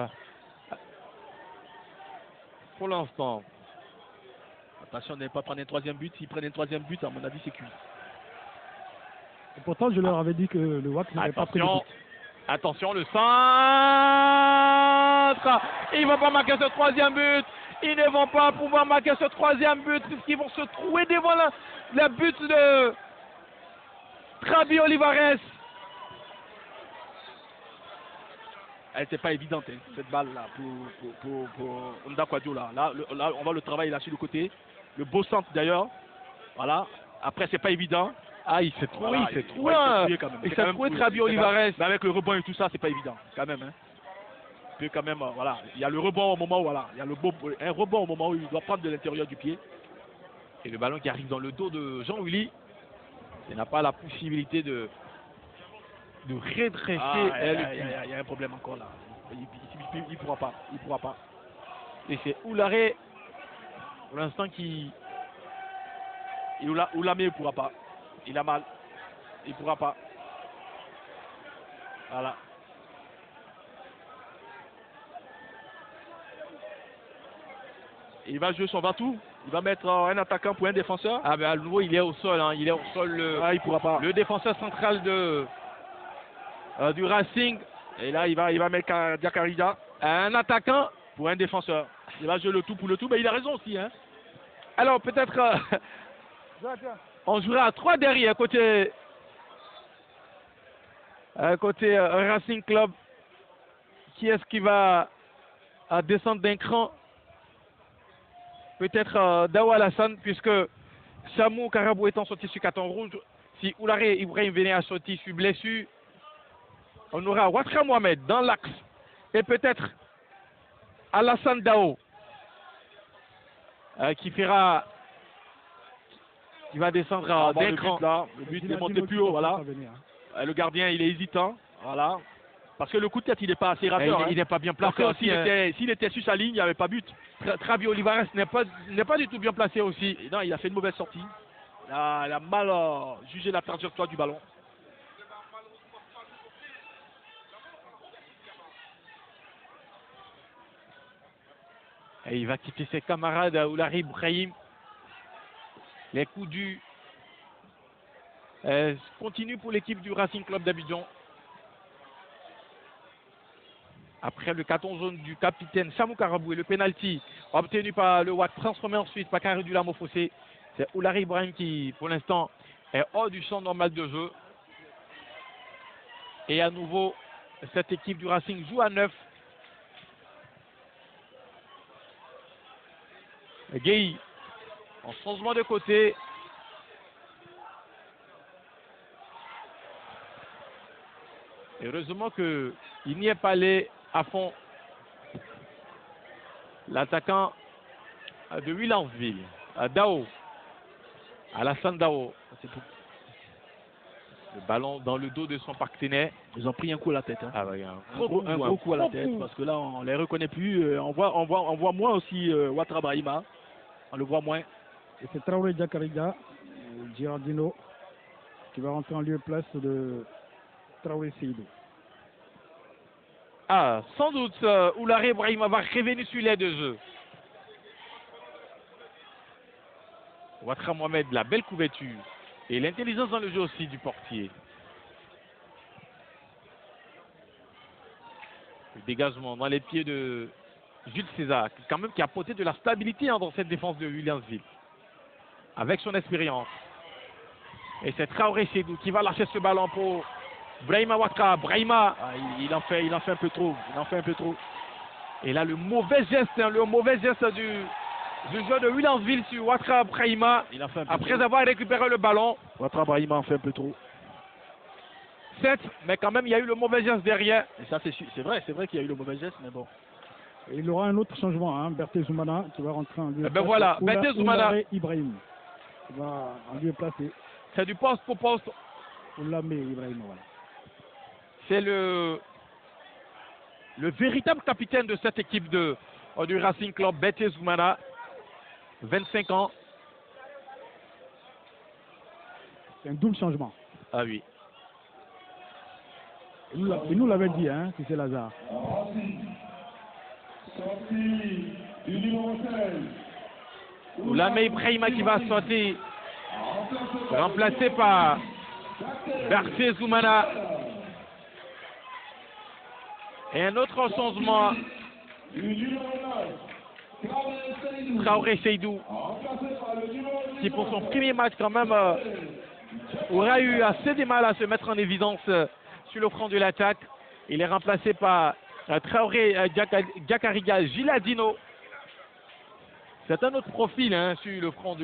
Pour l'instant. Attention de ne pas prendre un troisième but. S'ils prennent un troisième but, à mon avis, c'est cuit. Et pourtant, je leur avais dit que le WAC n'avait pas pris le but. Attention, le centre. Ils ne vont pas marquer ce troisième but. Ils ne vont pas pouvoir marquer ce troisième but puisqu'ils vont se trouver devant le but de Trabi Olivares. Elle n'était pas évidente, hein, cette balle-là, pour Onda Kwadjo. Là, on va le travailler là sur le côté. Le beau centre d'ailleurs. Voilà. Après, c'est pas évident. Ah, il s'est trouvé, voilà, il s'est trouvé. Il s'est trouvé Trabi Olivares. Mais avec le rebond et tout ça, c'est pas évident, quand même. Hein. Il peut quand même, voilà. Il y a le rebond au moment où, voilà. Il y a un rebond au moment où il doit prendre de l'intérieur du pied. Et le ballon qui arrive dans le dos de Jean-Willy. Il n'a pas la possibilité de redresser. Il y a un problème encore là. Il pourra pas. Il pourra pas. Et c'est Oularé, pour l'instant, qui... Oulamé ne pourra pas. Il a mal. Il pourra pas. Voilà. Il va jouer son va-tout. Il va mettre un attaquant pour un défenseur. Ah ben à nouveau il est au sol, hein. Il est au sol il pourra pas. Le défenseur central du Racing. Et là il va mettre Diakarida. Un attaquant pour un défenseur. Il va jouer le tout pour le tout, mais il a raison aussi, hein. Alors peut-être on jouera à 3 derrière côté Racing Club. Qui est-ce qui va descendre d'un cran? Peut-être Dawa Alassane, puisque Chamou Karabou étant sorti sur carton rouge, si Oularé Ibrahim venait à sortir sur blessure, on aura Ouattara Mohamed dans l'axe et peut-être Alassane Dao qui va descendre d'un cran. Le but est monté plus haut, voilà. Le gardien il est hésitant, voilà. Parce que le coup de tête, il n'est pas assez rapide. Il n'est pas bien placé aussi. S'il était sur sa ligne, il n'y avait pas but. Trabi Olivares n'est pas du tout bien placé aussi. Et non, il a fait une mauvaise sortie. Il a mal jugé la trajectoire du ballon. Et il va quitter ses camarades à Oularé Ibrahim. Les coups durs continuent pour l'équipe du Racing Club d'Abidjan. Après le carton jaune du capitaine Chamou Karabou et le penalty obtenu par le WAC, transformé ensuite par Karidula Mofossé. C'est Oulari Ibrahim qui, pour l'instant, est hors du champ normal de jeu. Et à nouveau, cette équipe du Racing joue à 9. Gueye, en changement de côté. Heureusement qu'il n'y est pas allé à fond. L'attaquant de Williamsville, Dao, Alassane Dao. Le ballon dans le dos de son partenaire. Ils ont pris un coup à la tête. Hein. Ah, ouais, un gros coup à la tête, parce que là, on les reconnaît plus. On voit moins aussi Ouattara Brahima. On le voit moins. Et c'est Traoré Diakariga, Girardino, qui va rentrer en lieu et place de Traoré Seydou. Ah, sans doute, Oulari Ibrahima va revenir sur l'aile de jeu. Ouattara Mohamed, la belle couverture. Et l'intelligence dans le jeu aussi du portier. Le dégagement dans les pieds de Jules César, quand même qui a apporté de la stabilité dans cette défense de Williamsville. Avec son expérience. Et c'est Traoré Seydou qui va lâcher ce ballon pour Brahima Ouattara. Brahima. Ah, il en fait un peu trop. Il en fait un peu trop. Et là, le mauvais geste du joueur de Williamsville sur Ouattara Brahima. Après avoir récupéré le ballon. Ouattara Brahima en fait un peu trop. 7, mais quand même, il y a eu le mauvais geste derrière. Et ça, c'est vrai qu'il y a eu le mauvais geste, mais bon. Et il aura un autre changement, hein, Berté Zoumana qui va rentrer en lieu. Ben voilà, Berté Zoumana. Ibrahim qui va en lieu placé. C'est du poste pour poste. Oulamé Ibrahim, voilà. C'est le véritable capitaine de cette équipe du Racing Club, Berté Zoumana. 25 ans. C'est un double changement. Ah oui. Il nous l'avait dit, hein, si c'est Lazare. Oulamé Ibrahima qui va sortir, remplacé par Berté Zoumana. Et un autre changement. Traoré Seydou, qui pour son premier match quand même aura eu assez de mal à se mettre en évidence sur le front de l'attaque. Il est remplacé par Traoré Diakariga Giladino. C'est un autre profil hein, sur le front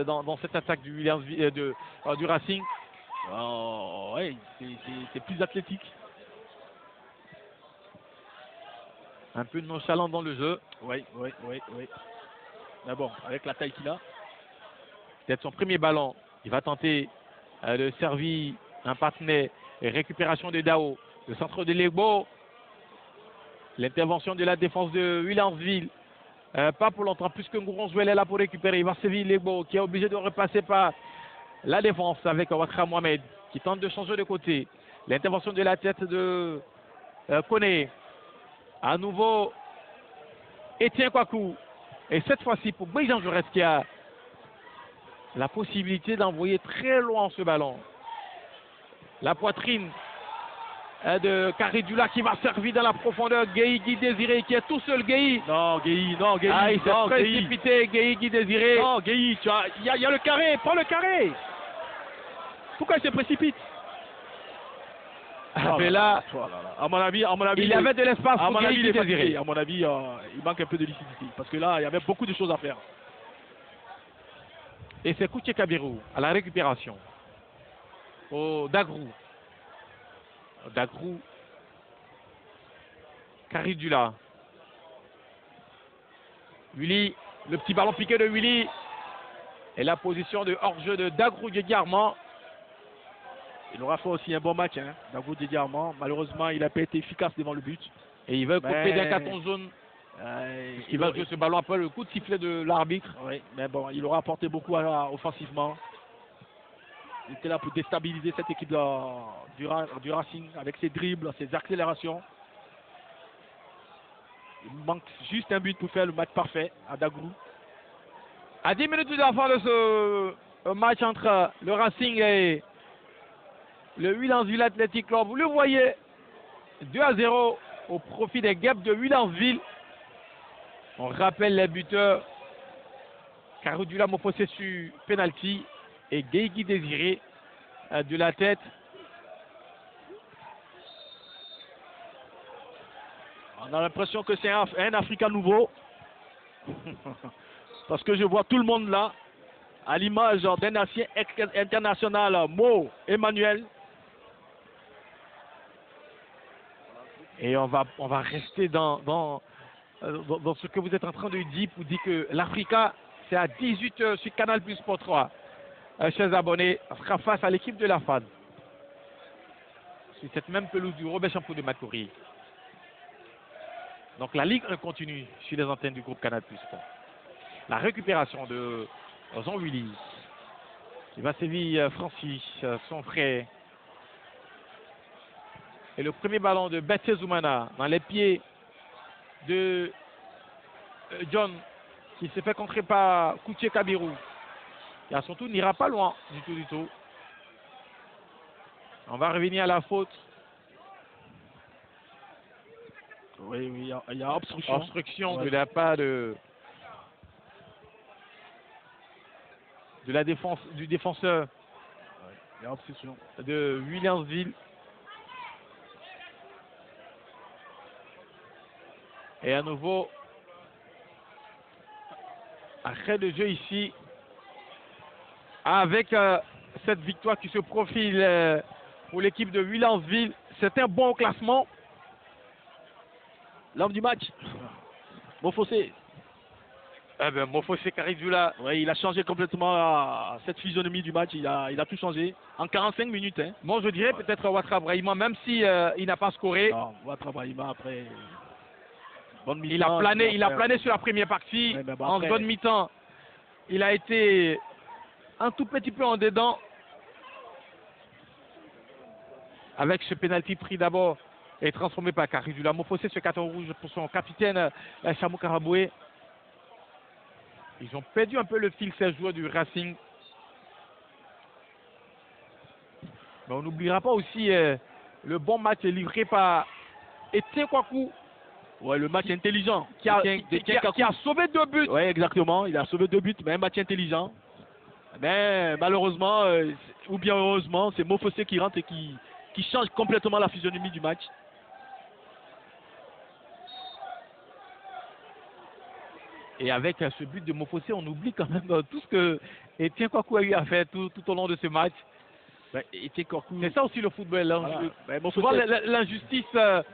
dans cette attaque du Racing. Oh, ouais, c'est plus athlétique. Un peu nonchalant dans le jeu. Oui. Mais bon, avec la taille qu'il a. Peut-être son premier ballon. Il va tenter de servir un partenaire. Et récupération de Dao. Le centre de Legbo. L'intervention de la défense de Williamsville. Pas pour longtemps, puisque Ngouronzouel est là pour récupérer. Il va servir Legbo qui est obligé de repasser par la défense avec Ouattara Mohamed qui tente de changer de côté. L'intervention de la tête de Koné. À nouveau, Etienne Kwaku. Et cette fois-ci, pour Brian Jaurès qui a la possibilité d'envoyer très loin ce ballon. La poitrine de Karidula qui va servir dans la profondeur. Gueye Guy Désiré qui est tout seul. Gueye. Non, Gueye. Ah, il s'est précipité. Gueye Guy Désiré. Non, Gueye, il y a le carré. Prends le carré. Pourquoi il se précipite? Mais là, à mon avis, il y avait de l'espace pour Gueye Guy Désiré. À mon avis, il manque un peu de lucidité. Parce que là, il y avait beaucoup de choses à faire. Et c'est Kouché Kabirou à la récupération. Au Dagrou. Karidula. Willy, le petit ballon piqué de Willy. Et la position de hors-jeu de Dagrou Diarmand. Il aura fait aussi un bon match, hein, Dagrou Diarmand. Malheureusement, il n'a pas été efficace devant le but. Et il veut couper d'un carton jaune. Il va jouer ce ballon après le coup de sifflet de l'arbitre. Oui, mais bon, il aura apporté beaucoup offensivement. Il était là pour déstabiliser cette équipe du Racing avec ses dribbles, ses accélérations. Il manque juste un but pour faire le match parfait à Dagrou. À 10 minutes de la fin de ce match entre le Racing et le Williamsville Athletic Club, vous le voyez, 2-0 au profit des Guêpes de Williamsville. On rappelle les buteurs. Karoudula Mofosé sur penalty et Gueigui Désiré de la tête. On a l'impression que c'est un Africain nouveau. Parce que je vois tout le monde là, à l'image d'un ancien international, Mo Emmanuel. Et on va rester dans ce que vous êtes en train de dire pour dire que l'Africa, c'est à 18h sur Canal Plus Sport 3. Chers abonnés, sera face à l'équipe de la FAD. Sur cette même pelouse du Robert Champion de Matoury. Donc la Ligue 1 continue sur les antennes du groupe Canal Plus Sport. La récupération de Jean Willy, qui va sévir Francis, son frère. Et le premier ballon de Betsy Zoumana dans les pieds de John, qui s'est fait contrer par Koutié Kabirou. Et à son tour, n'ira pas loin du tout. On va revenir à la faute. Oui, il y a obstruction. Obstruction de la part de la défense, du défenseur Il y a obstruction. de Williamsville. Et à nouveau, arrêt de jeu ici. Avec cette victoire qui se profile pour l'équipe de Williamsville. C'est un bon classement. L'homme du match, Mofosé. Mofosé Karidula. Oui, il a changé complètement cette physionomie du match. Il a tout changé en 45 minutes. Hein. Moi, je dirais peut-être Ouattara Brahima, même si il n'a pas scoré. Non, Ouattara Brahima après. Bonne Il a plané sur la première partie. Ouais, en après, seconde mi-temps, il a été un tout petit peu en dedans. Avec ce pénalty pris d'abord et transformé par Karidula Mofosé, ce carton rouge pour son capitaine Chamou Karaboué. Ils ont perdu un peu le fil, ces joueurs du Racing. Mais on n'oubliera pas aussi le bon match livré par Etienne Kwaku. Ouais, le match intelligent. Qui a sauvé 2 buts. Oui, exactement. Il a sauvé 2 buts, mais un match intelligent. Mais malheureusement, ou bien heureusement, c'est Mofosé qui rentre et qui change complètement la physionomie du match. Et avec ce but de Mofosé, on oublie quand même tout ce que Etienne Kwaku a eu à faire tout au long de ce match. Ben, Etienne Kwaku. C'est ça aussi le football. Hein. Voilà. Ben, souvent l'injustice.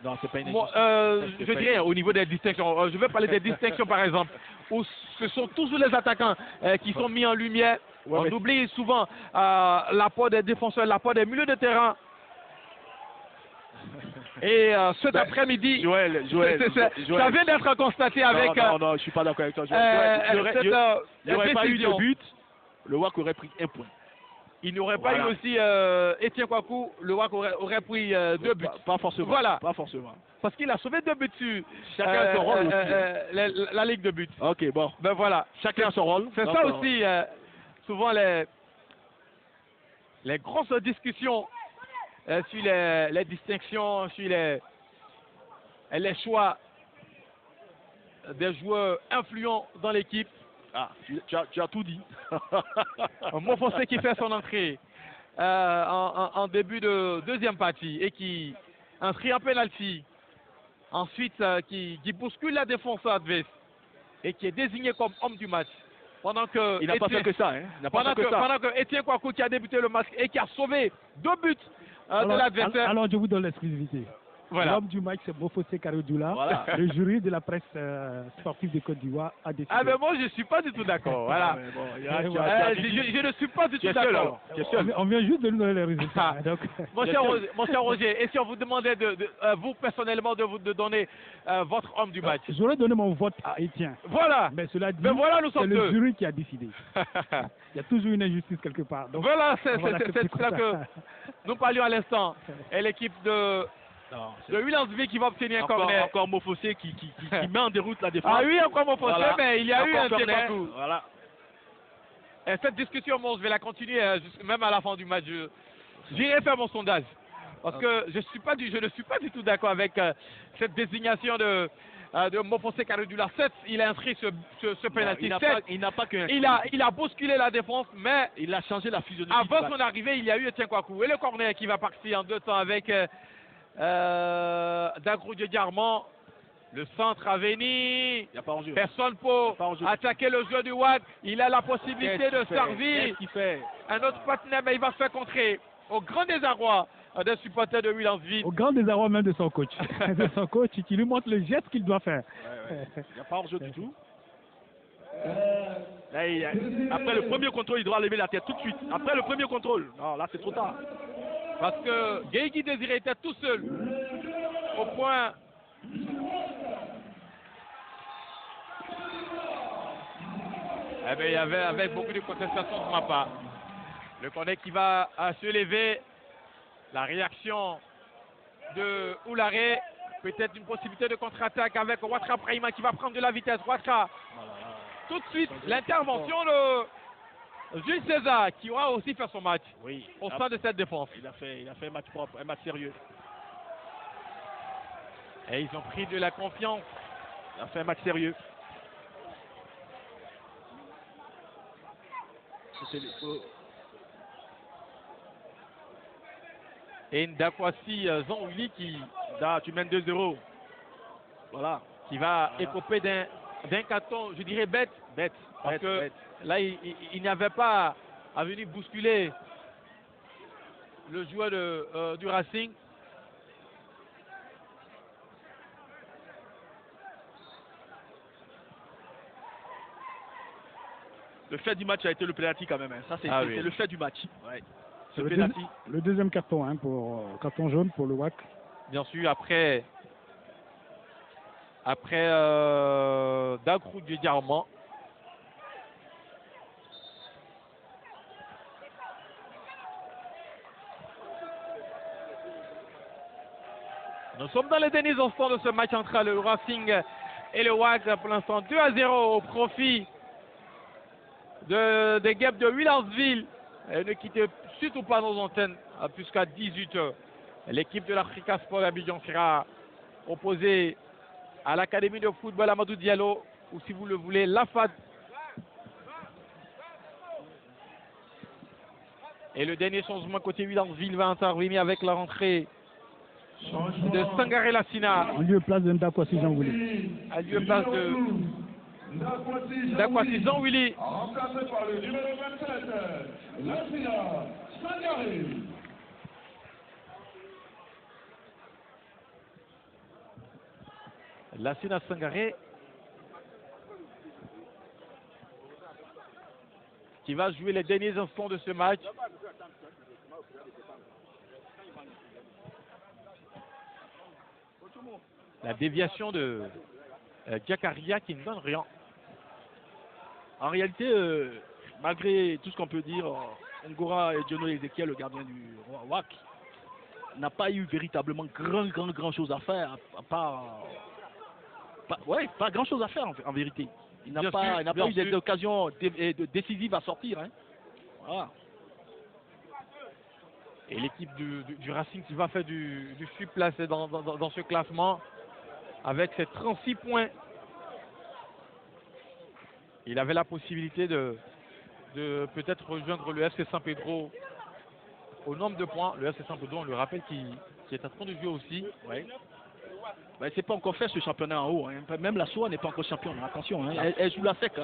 Non, c'est pas une je dirais au niveau des distinctions. Je vais parler des distinctions par exemple, où ce sont toujours les attaquants qui sont mis en lumière. Ouais, on oublie souvent l'apport des défenseurs, l'apport des milieux de terrain. Et cet après-midi, Joël, ça vient d'être constaté avec. Non, je suis pas d'accord avec toi. Il n'y aurait pas eu de but, le WAC aurait pris 1 point. Il n'y aurait pas eu aussi Etienne Kwaku, le WAC aurait pris 2 buts. Pas forcément. Voilà. Pas forcément. Parce qu'il a sauvé 2 buts sur chacun a son rôle aussi. La ligue de buts. Ok, bon. Ben voilà. Chacun a son rôle. C'est ça aussi, souvent les grosses discussions sur les distinctions, sur les choix des joueurs influents dans l'équipe. Ah, tu as tout dit. Mofosé qui fait son entrée en début de deuxième partie et qui inscrit un penalty. Ensuite, qui bouscule la défense adverse et qui est désigné comme homme du match. Pendant que il n'a pas fait que ça. Hein. Pendant que Etienne Kwaku qui a débuté le match et qui a sauvé 2 buts de l'adversaire. Alors, je vous donne l'exclusivité. Voilà. L'homme du match, c'est Mofosé Karidula. Voilà. Le jury de la presse sportive de Côte d'Ivoire a décidé. Ah ben moi je ne suis pas du tout d'accord. Voilà. Je ne suis pas du tout d'accord. On vient juste de nous donner les résultats. Donc... Mon cher Roger, et si on vous demandait vous personnellement de donner votre homme du match? J'aurais donné mon vote à Etienne. Voilà. Mais cela dit, voilà, c'est le jury qui a décidé. Il y a toujours une injustice quelque part. Donc, voilà, c'est ça que nous parlions à l'instant. Et l'équipe de Williamsville qui va obtenir un corner. Encore Mofosé qui met en déroute la défense. Ah oui, encore Mofosé, voilà. Mais il y a eu un corner. Voilà. Et cette discussion, bon, je vais la continuer même à la fin du match. J'irai faire mon sondage. Parce que je ne suis pas du tout d'accord avec cette désignation de Mopose Caridula. 7, il a inscrit ce penalty. Il n'a pas qu'un. Il a bousculé la défense, mais il a changé la physionomie. Avant son arrivée, il y a eu Etienne Kouakou. Et le corner qui va partir en 2 temps avec Dagrou Diarmand. Le centre à venir. Personne pour attaquer le jeu du WAC. Il a la possibilité de servir un autre partenaire, mais il va se faire contrer. Au grand désarroi des supporters de Willemsville. Au grand désarroi même de son coach. De son coach qui lui montre le geste qu'il doit faire. Il n'y a pas hors-jeu du tout. Après le premier contrôle, il doit lever la tête tout de suite. Après le premier contrôle. Non, là c'est trop tard. Parce que Guéhi Désiré était tout seul. Au point. Eh bien, il y avait avec beaucoup de contestations de ma part. Le corner qui va se lever. La réaction de Oularé. Peut-être une possibilité de contre-attaque avec Ouattara Brahima qui va prendre de la vitesse. Ouattara. Tout de suite, l'intervention de Jules César qui aura aussi fait son match au sein de cette défense. Il a fait un match propre, un match sérieux. Et ils ont pris de la confiance. Il a fait un match sérieux. Et Ndakwasi Zanwili qui tu mènes 2-0. Voilà. Qui va écoper d'un carton, je dirais bête. Parce que là, il n'y avait pas à venir bousculer le joueur du Racing. Le fait du match a été le penalty quand même. Hein. Ça, c'est le fait du match. Ouais. Le deuxième carton, pour carton jaune pour le WAC. Bien sûr, après Dagrou Diarmand. Nous sommes dans les derniers instants de ce match entre le Racing et le WAC. Pour l'instant, 2-0 au profit des Guêpes de Willemsville. Ne quittez surtout pas nos antennes jusqu'à 18h. L'équipe de l'Africa Sport Abidjan sera opposée à l'Académie de football Amadou Diallo, ou si vous le voulez, l'AFAD. Et le dernier changement côté Willemsville va intervenir avec la rentrée de Sangaré Lassina. En lieu place de Ndakwasi Zanwili. En lieu place de Ndakwasi Zanwili. Encadré par le numéro 27, Lassina Sangaré. Lassina Sangaré qui va jouer les derniers instants de ce match. La déviation de Diakaria qui ne donne rien. En réalité, malgré tout ce qu'on peut dire, Ngora et Diono Ezekiel, le gardien du WAC, n'a pas eu véritablement grand chose à faire, à part... pas grand chose à faire en vérité. Il n'a pas eu des occasions décisives à sortir. Hein. Voilà. Et l'équipe du Racing qui va faire du surplacé dans ce classement avec ses 36 points. Il avait la possibilité de peut-être rejoindre le FC San Pedro au nombre de points. Le FC San Pedro, on le rappelle, qui est en train de jouer aussi. Ouais. Ben, c'est pas encore fait ce championnat en haut. Hein. Même la SOA n'est pas encore championne. Attention, hein. Elle joue la sec.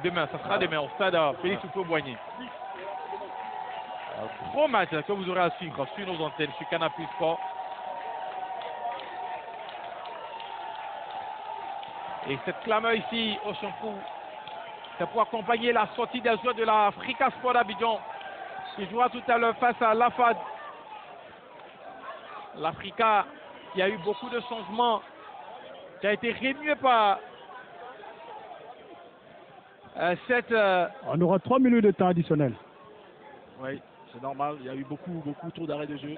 Demain, ça sera demain au stade Félix Houphouët-Boigny. Gros match que vous aurez à suivre sur nos antennes, sur Canal+ Sport. Et cette clameur ici au Champou, c'est pour accompagner la sortie des joueurs de l'Africa Sport d'Abidjan qui jouera tout à l'heure face à l'AFAD. L'Africa qui a eu beaucoup de changements, qui a été remué par cette... On aura 3 minutes de temps additionnel. Oui, c'est normal. Il y a eu beaucoup trop d'arrêts de jeu.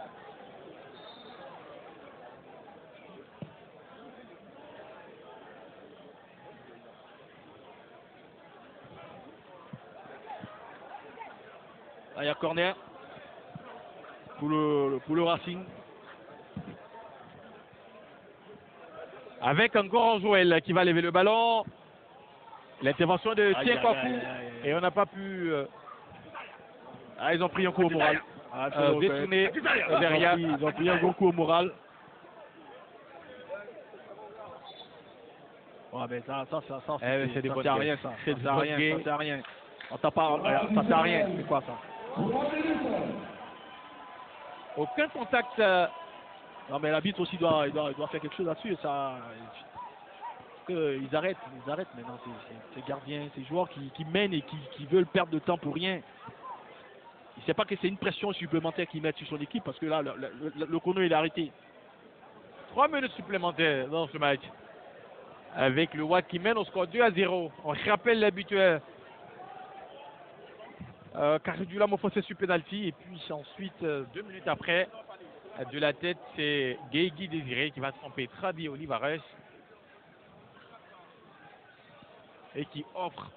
Là, il y a corner. pour le Racing. Avec encore Joël qui va lever le ballon. L'intervention de Tien Kwaku. Et on n'a pas pu... ils ont pris un coup au moral. Détourner derrière. Ils ont pris un gros coup au moral. Ouais, mais ça c'est des bonnes sert à rien, ça. Ça sert à rien, ça sert à rien. On t'a pas, ça sert à rien. C'est quoi ça? Aucun contact. Non, mais l'arbitre aussi doit faire quelque chose là-dessus. Ils arrêtent maintenant. Ces gardiens, ces joueurs qui mènent et qui veulent perdre de temps pour rien. Il ne sait pas que c'est une pression supplémentaire qu'ils mettent sur son équipe parce que là, le chrono il est arrêté. 3 minutes supplémentaires dans ce match. Avec le WAC qui mène au score 2-0. On rappelle l'habituel. Karidula Mofosé sur penalty. Et puis ensuite, 2 minutes après, de la tête, c'est Gueigui Désiré qui va tromper Trabi Olivares. Et qui offre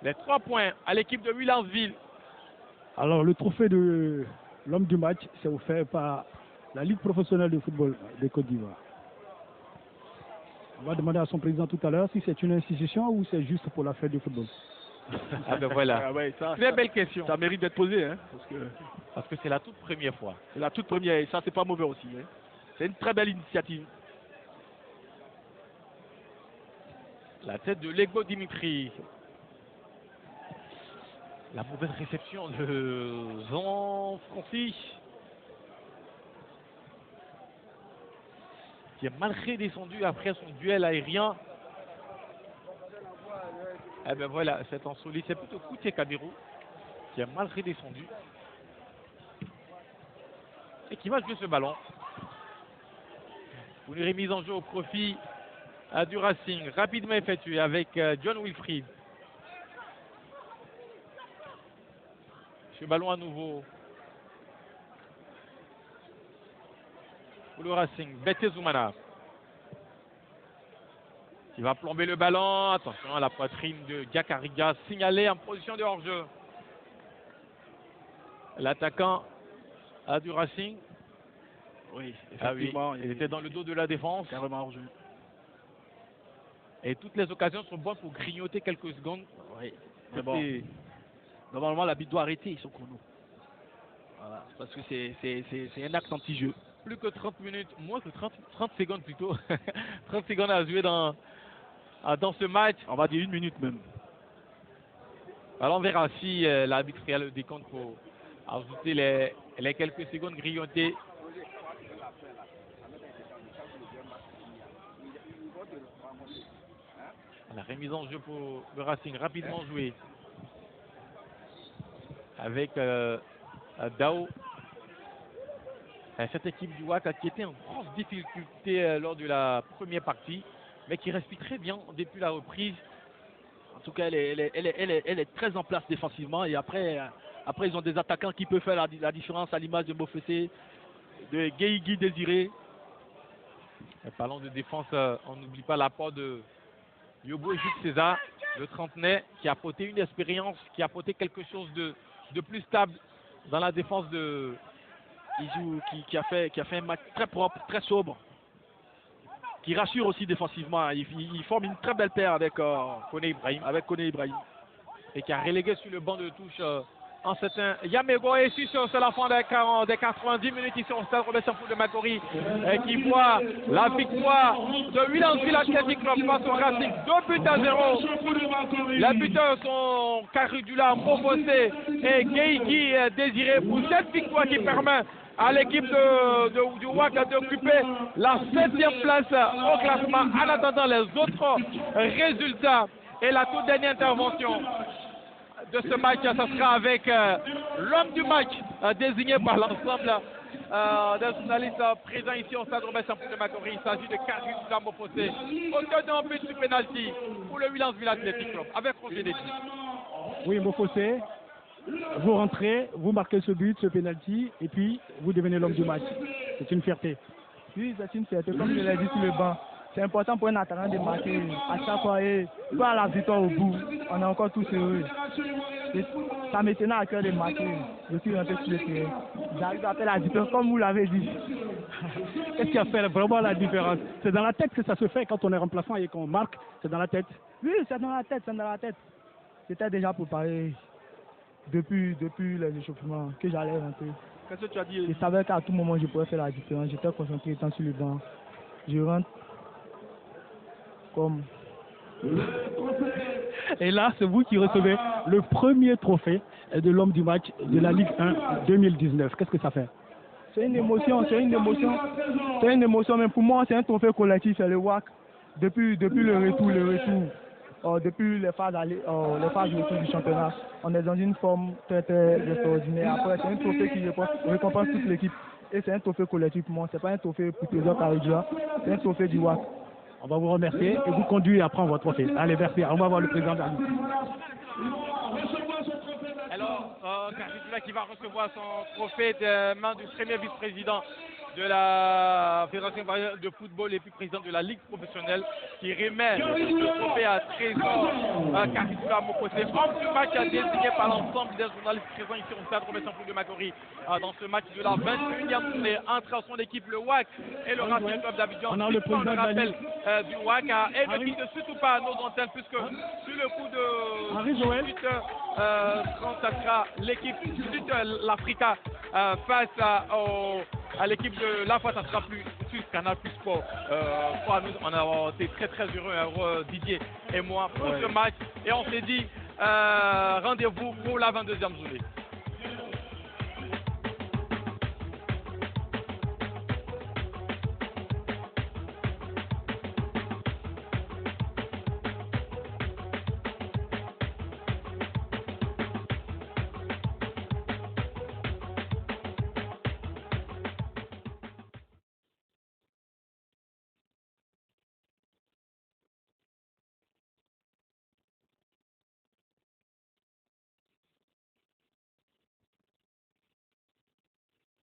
les 3 points à l'équipe de Williamsville. Alors, le trophée de l'homme du match, c'est offert par la Ligue professionnelle de football de Côte d'Ivoire. On va demander à son président tout à l'heure si c'est une institution ou c'est juste pour la fête du football. Ah ben voilà. Très belle question. Ça mérite d'être posé, hein, parce que c'est la toute première fois. C'est la toute première et ça c'est pas mauvais aussi. Hein. C'est une très belle initiative. La tête de Lego Dimitri. La mauvaise réception de Jean Francis. Qui est mal redescendu après son duel aérien. Eh ben voilà, c'est en solide. C'est plutôt Koutié Kabirou qui est mal redescendu. Et qui va jouer ce ballon. Pour une remise en jeu au profit du Racing. Rapidement effectué avec John Wilfried. Ce ballon à nouveau. Pour le Racing, Bete Zoumana. Il va plomber le ballon. Attention à la poitrine de Diakariga, signalé en position de hors-jeu. L'attaquant du Racing. Oui, effectivement. Il était dans le dos de la défense. Carrément hors-jeu. Et toutes les occasions sont bonnes pour grignoter quelques secondes. Oui. Mais bon, normalement, l'arbitre doit arrêter son chrono. Voilà, parce que c'est un acte anti-jeu. Plus que 30 minutes, moins que 30 secondes plutôt. 30 secondes à jouer dans ce match. On va dire 1 minute même. Alors on verra si l'arbitre a le décompte pour ajouter les quelques secondes grignotées. La remise en jeu pour le Racing, rapidement joué. Avec Dao. Cette équipe du WAC qui était en grosse difficulté lors de la première partie, mais qui respire très bien depuis la reprise. En tout cas, elle est très en place défensivement. Et après, ils ont des attaquants qui peuvent faire la différence à l'image de Mofessé, de Gueigui Désiré. Et parlons de défense, on n'oublie pas l'apport de Yobo Jules César, le trentenaire, qui a apporté une expérience, qui a apporté quelque chose de plus stable dans la défense de... qui a fait un match très propre, très sobre, qui rassure aussi défensivement. Il forme une très belle paire avec Koné Ibrahim. Et qui a relégué sur le banc de touche en certain Yamego. Et ici sur la fin des 90 minutes ici au stade Robert Sanfou de Macori, et qui voit la victoire de Williamsville Athletic Club face au Racing 2-0. Les buteurs sont Karidula Mofosé et Gueigui Désiré pour cette victoire qui permet à l'équipe du WAC d'occuper la 7e place au classement en attendant les autres résultats. Et la toute dernière intervention de ce match, ça sera avec l'homme du match désigné par l'ensemble des journalistes présents ici au stade Robert Sanfou de Macori. Il s'agit de Karidula Mofosé, auteur d'un but sur penalty pour le Williamsville Athletic Club avec Roger Déti. Oui, Mofosé. Vous rentrez, vous marquez ce but, ce penalty, et puis vous devenez l'homme du match. C'est une fierté. Oui, c'est une fierté, comme je l'ai dit sur le banc. C'est important pour un attaquant de marquer à chaque fois et pas la victoire au bout. On est encore tous heureux. Ça me tenait à cœur de marquer. Je suis rentré sur le terrain. J'arrive à faire la différence, comme vous l'avez dit. Qu'est-ce qui a fait vraiment la différence? C'est dans la tête que ça se fait quand on est remplaçant et qu'on marque, c'est dans la tête. Oui, c'est dans la tête, c'est dans la tête. J'étais déjà préparé depuis les échauffements que j'allais rentrer. Qu'est-ce que tu as dit? Je savais qu'à tout moment je pourrais faire la différence. J'étais concentré étant sur le banc. Je rentre comme... Et là, c'est vous qui recevez le premier trophée de l'homme du match de la Ligue 1 2019. Qu'est-ce que ça fait? C'est une émotion, c'est une émotion. C'est une émotion, mais pour moi, c'est un trophée collectif, c'est le WAC. Depuis le retour, depuis les phases de retour du championnat, on est dans une forme très extraordinaire. Après, c'est un trophée qui récompense toute l'équipe. Et c'est un trophée collectif pour moi, c'est pas un trophée pour Trésor Caridja, c'est un trophée du WAC. On va vous remercier et vous conduire à prendre votre trophée. Allez, merci. On va voir le président de la Ligue. Alors, Caridja qui va recevoir son trophée des mains du premier vice-président de la Fédération de football et puis président de la Ligue professionnelle qui remet le trophée à Trésor Caridja Mokose. Homme du match désigné par l'ensemble des journalistes présents ici au stade Robert Champoux de Macquarie dans ce match de la 21e journée entre son équipe le WAC et le Racing Club d'Abidjan. On a le président de la Ligue du WAC et ne quitte surtout pas nos antennes puisque sur le coup de 18h30 ça sera l'équipe l'Africa face à l'équipe de la fois ça sera plus sur Canal Plus Sport. Nous on a été très heureux Didier et moi pour ce match et on s'est dit rendez-vous pour la 22e journée.